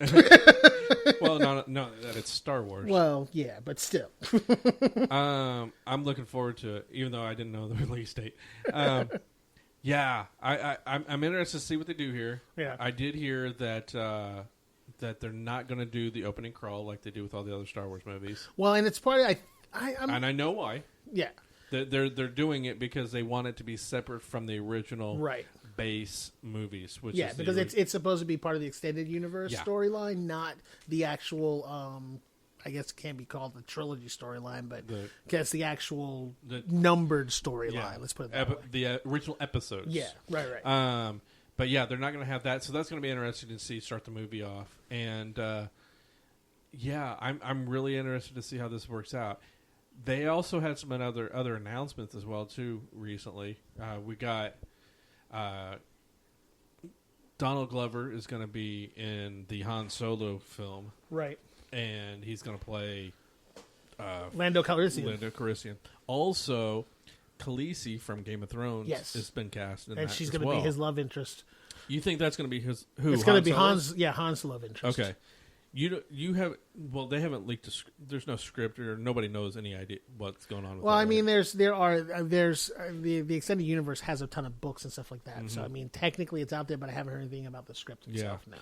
Well, no, that it's Star Wars. Well, yeah, but still. I'm looking forward to it, even though I didn't know the release date. Yeah, I'm interested to see what they do here. Yeah. I did hear that that they're not going to do the opening crawl like they do with all the other Star Wars movies. Well, and it's part of and I know why. Yeah. They're doing it because they want it to be separate from the original Right. base movies. Which Yeah, is because it's supposed to be part of the extended universe Yeah. storyline, not the actual. I guess it can't be called the trilogy storyline, but it's the actual numbered storyline. Let's put it that way. The original episodes. Yeah, right. But yeah, they're not going to have that, so that's going to be interesting to see start the movie off. And yeah, I'm really interested to see how this works out. They also had some other announcements as well too recently. We got Donald Glover is going to be in the Han Solo film, Right. and he's going to play Lando Calrissian. Also, Khaleesi from Game of Thrones has been cast in and that she's going to be his love interest. You think that's going to be his? Who? It's going to be Solo? Han's love interest. Okay. You have they haven't leaked there's no script or nobody knows any idea what's going on with Well, that, I mean, right? there's the extended universe has a ton of books and stuff like that. So I mean, technically it's out there, but I haven't heard anything about the script itself now.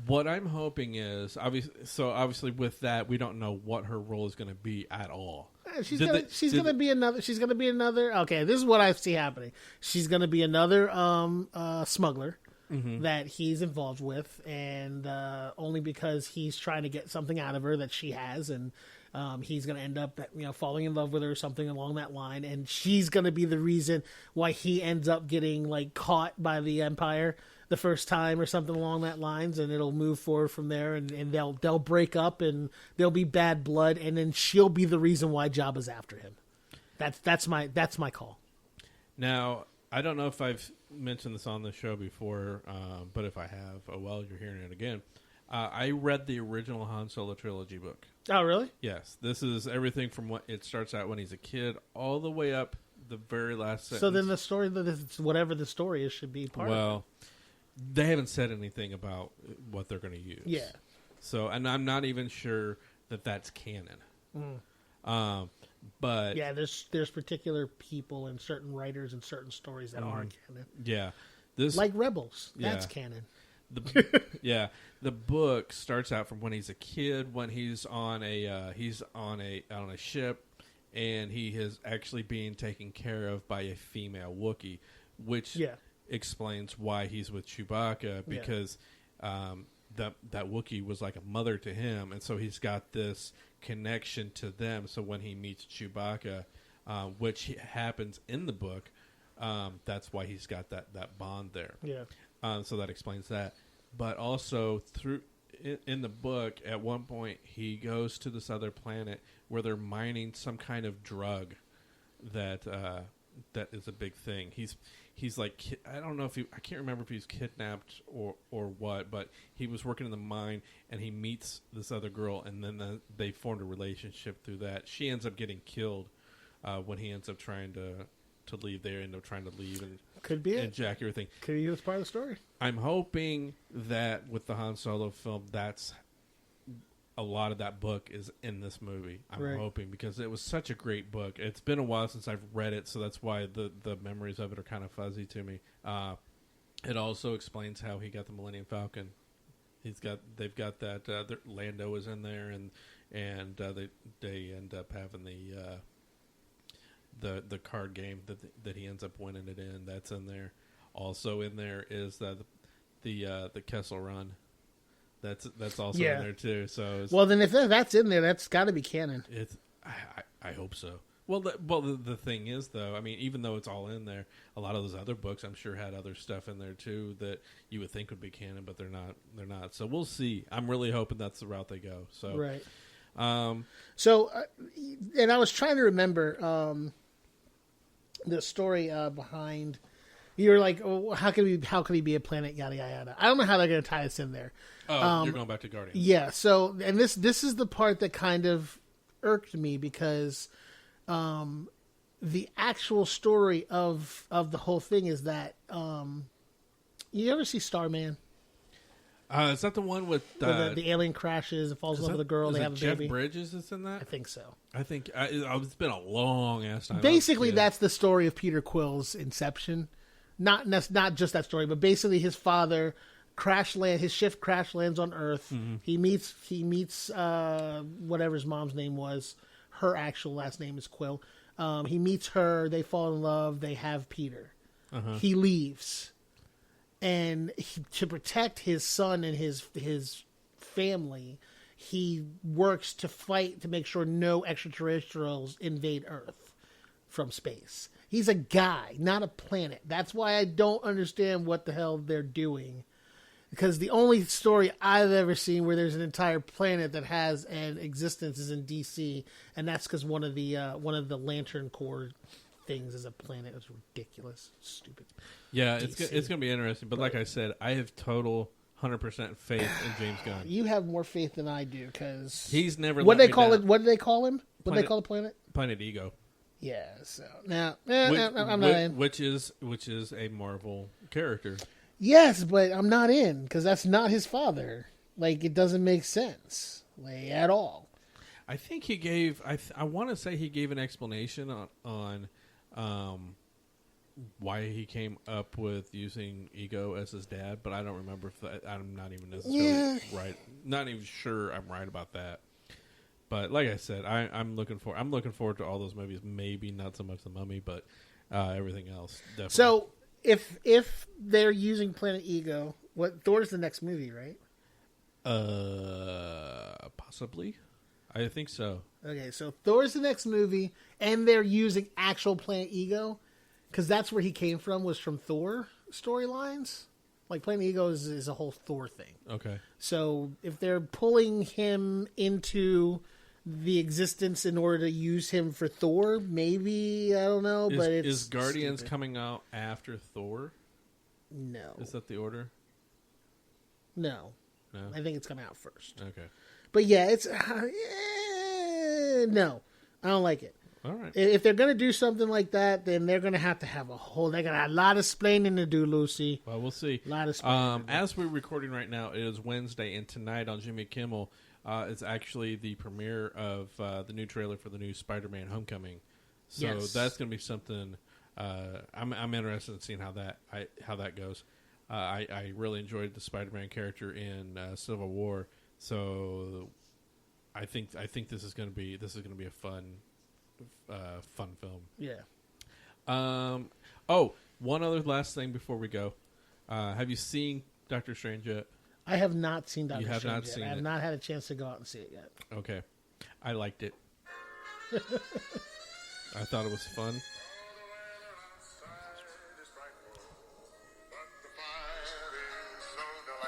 What I'm hoping is obviously with that we don't know what her role is going to be at all. She's gonna be another. Okay, this is what I see happening. She's gonna be another smuggler that he's involved with, and only because he's trying to get something out of her that she has, and he's gonna end up falling in love with her or something along that line, and she's gonna be the reason why he ends up getting caught by the Empire the first time or something along that lines, and it'll move forward from there, and they'll break up, and there'll be bad blood, and then she'll be the reason why Jabba's after him. That's my call. Now, I don't know if I've mentioned this on the show before, but if I have, oh well, you're hearing it again. I read the original Han Solo trilogy book. Oh, really? Yes, this is everything from what it starts out when he's a kid all the way up the very last sentence. So then the story, whatever the story is, should be part of it. Well, they haven't said anything about what they're going to use. Yeah. So, and I'm not even sure that that's canon. But yeah, there's particular people and certain writers and certain stories that are canon. Yeah, this like Rebels. That's yeah. canon. The book starts out from when he's a kid, when he's on a ship, and he is actually being taken care of by a female Wookiee, which explains why he's with Chewbacca, because that Wookiee was like a mother to him, and so he's got this connection to them. So when he meets Chewbacca, which happens in the book, that's why he's got that bond there. Yeah. So that explains that. But also in the book, at one point he goes to this other planet where they're mining some kind of drug that that is a big thing. He's like, I don't know if I can't remember if he was kidnapped or what, but he was working in the mine and he meets this other girl, and then they formed a relationship through that. She ends up getting killed when he ends up trying to leave. They end up trying to leave and could be and jack everything. Could be part of the story. I'm hoping that with the Han Solo film, that's a lot of that book is in this movie. I'm hoping, because it was such a great book. It's been a while since I've read it, so that's why the memories of it are kind of fuzzy to me. It also explains how he got the Millennium Falcon. They've got that. Lando is in there, and they end up having the card game that he ends up winning it in. That's in there. Also in there is the Kessel Run. That's also in there too. So well, then if that's in there, that's got to be canon. I hope so. Well, the thing is, though, I mean, even though it's all in there, a lot of those other books, I'm sure, had other stuff in there too that you would think would be canon, but they're not. They're not. So we'll see. I'm really hoping that's the route they go. So right. And I was trying to remember the story behind. You're like, oh, how could he be a planet? Yada yada yada. I don't know how they're going to tie this in there. Oh, you're going back to Guardians. Yeah. So, and this is the part that kind of irked me, because the actual story of the whole thing is that you ever see Starman? Is that the one with where the alien crashes and falls in love with a girl? They have a baby. Jeff Bridges that's in that? I think so. I think it's been a long ass time. Basically, that's the story of Peter Quill's inception. Not just that story, but basically his father his ship crash lands on Earth. Mm-hmm. He meets whatever his mom's name was. Her actual last name is Quill. He meets her. They fall in love. They have Peter. Uh-huh. He leaves, and to protect his son and his family, he works to fight to make sure no extraterrestrials invade Earth from space. He's a guy, not a planet. That's why I don't understand what the hell they're doing. Because the only story I've ever seen where there's an entire planet that has an existence is in DC, and that's because one of the Lantern Corps things is a planet. It's ridiculous, stupid. Yeah, it's going to be interesting. But like I said, I have total 100% faith in James Gunn. You have more faith than I do, because he's never. What do they call it? What do they call him? What do they call the planet? Planet Ego. Yeah. So now, I'm not in. Which is a Marvel character. Yes, but I'm not in, because that's not his father. Like, it doesn't make sense, like, at all. I think he gave. I want to say he gave an explanation on why he came up with using Ego as his dad, but I don't remember if that. I'm not even necessarily right. Not even sure I'm right about that. But like I said, I'm looking forward to all those movies. Maybe not so much The Mummy, but everything else. Definitely. So if they're using Planet Ego, Thor's the next movie, right? Possibly. I think so. Okay, so Thor's the next movie, and they're using actual Planet Ego, because that's where he came from, was from Thor storylines. Like, Planet Ego is a whole Thor thing. Okay. So if they're pulling him into the existence in order to use him for Thor, maybe, I don't know, but is Guardians coming out after Thor? No. Is that the order? No. I think it's coming out first. Okay. But yeah, it's no, I don't like it. All right. If they're going to do something like that, then they're going to have they got a lot of explaining to do, Lucy. Well, we'll see. A lot of explaining. As we're recording right now, it is Wednesday, and tonight on Jimmy Kimmel, it's actually the premiere of the new trailer for the new Spider-Man Homecoming. So that's going to be something. I'm interested in seeing how that goes. I really enjoyed the Spider-Man character in Civil War, so I think this is going to be a fun film. Yeah. One other last thing before we go. Have you seen Doctor Strange yet? I have not seen Doctor Strange yet. You have not yet. seen it. I have not had a chance to go out and see it yet. Okay. I liked it. I thought it was fun.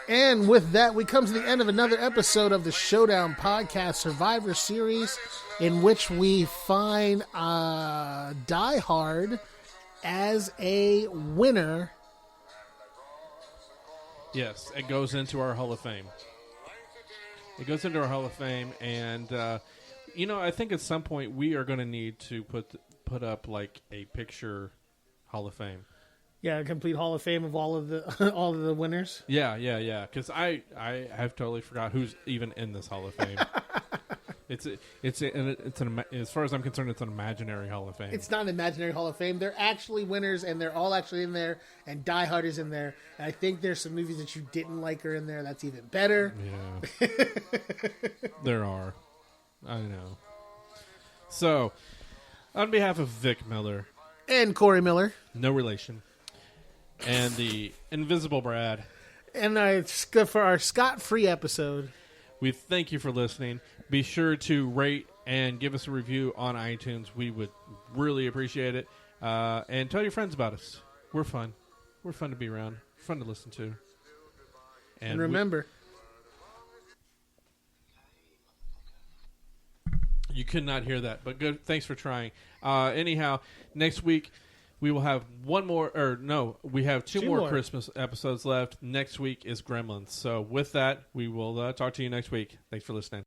And with that, we come to the end of another episode of the Showdown Podcast Survivor Series, in which we find Die Hard as a winner. Yes, it goes into our Hall of Fame. It goes into our Hall of Fame, and I think at some point we are going to need to put up like a picture Hall of Fame. Yeah, a complete Hall of Fame of all of the all of the winners. Yeah. Because I have totally forgot who's even in this Hall of Fame. It's as far as I'm concerned, it's an imaginary Hall of Fame. It's not an imaginary Hall of Fame. They're actually winners, and they're all actually in there. And Die Hard is in there. And I think there's some movies that you didn't like are in there. That's even better. Yeah, there are. I know. So, on behalf of Vic Miller and Corey Miller, no relation, and the Invisible Brad, and for our Scott-free episode, we thank you for listening. Be sure to rate and give us a review on iTunes. We would really appreciate it. And tell your friends about us. We're fun. We're fun to be around. Fun to listen to. And remember, you could not hear that, but good. Thanks for trying. Anyhow, next week we will have we have two more Christmas episodes left. Next week is Gremlins. So with that, we will talk to you next week. Thanks for listening.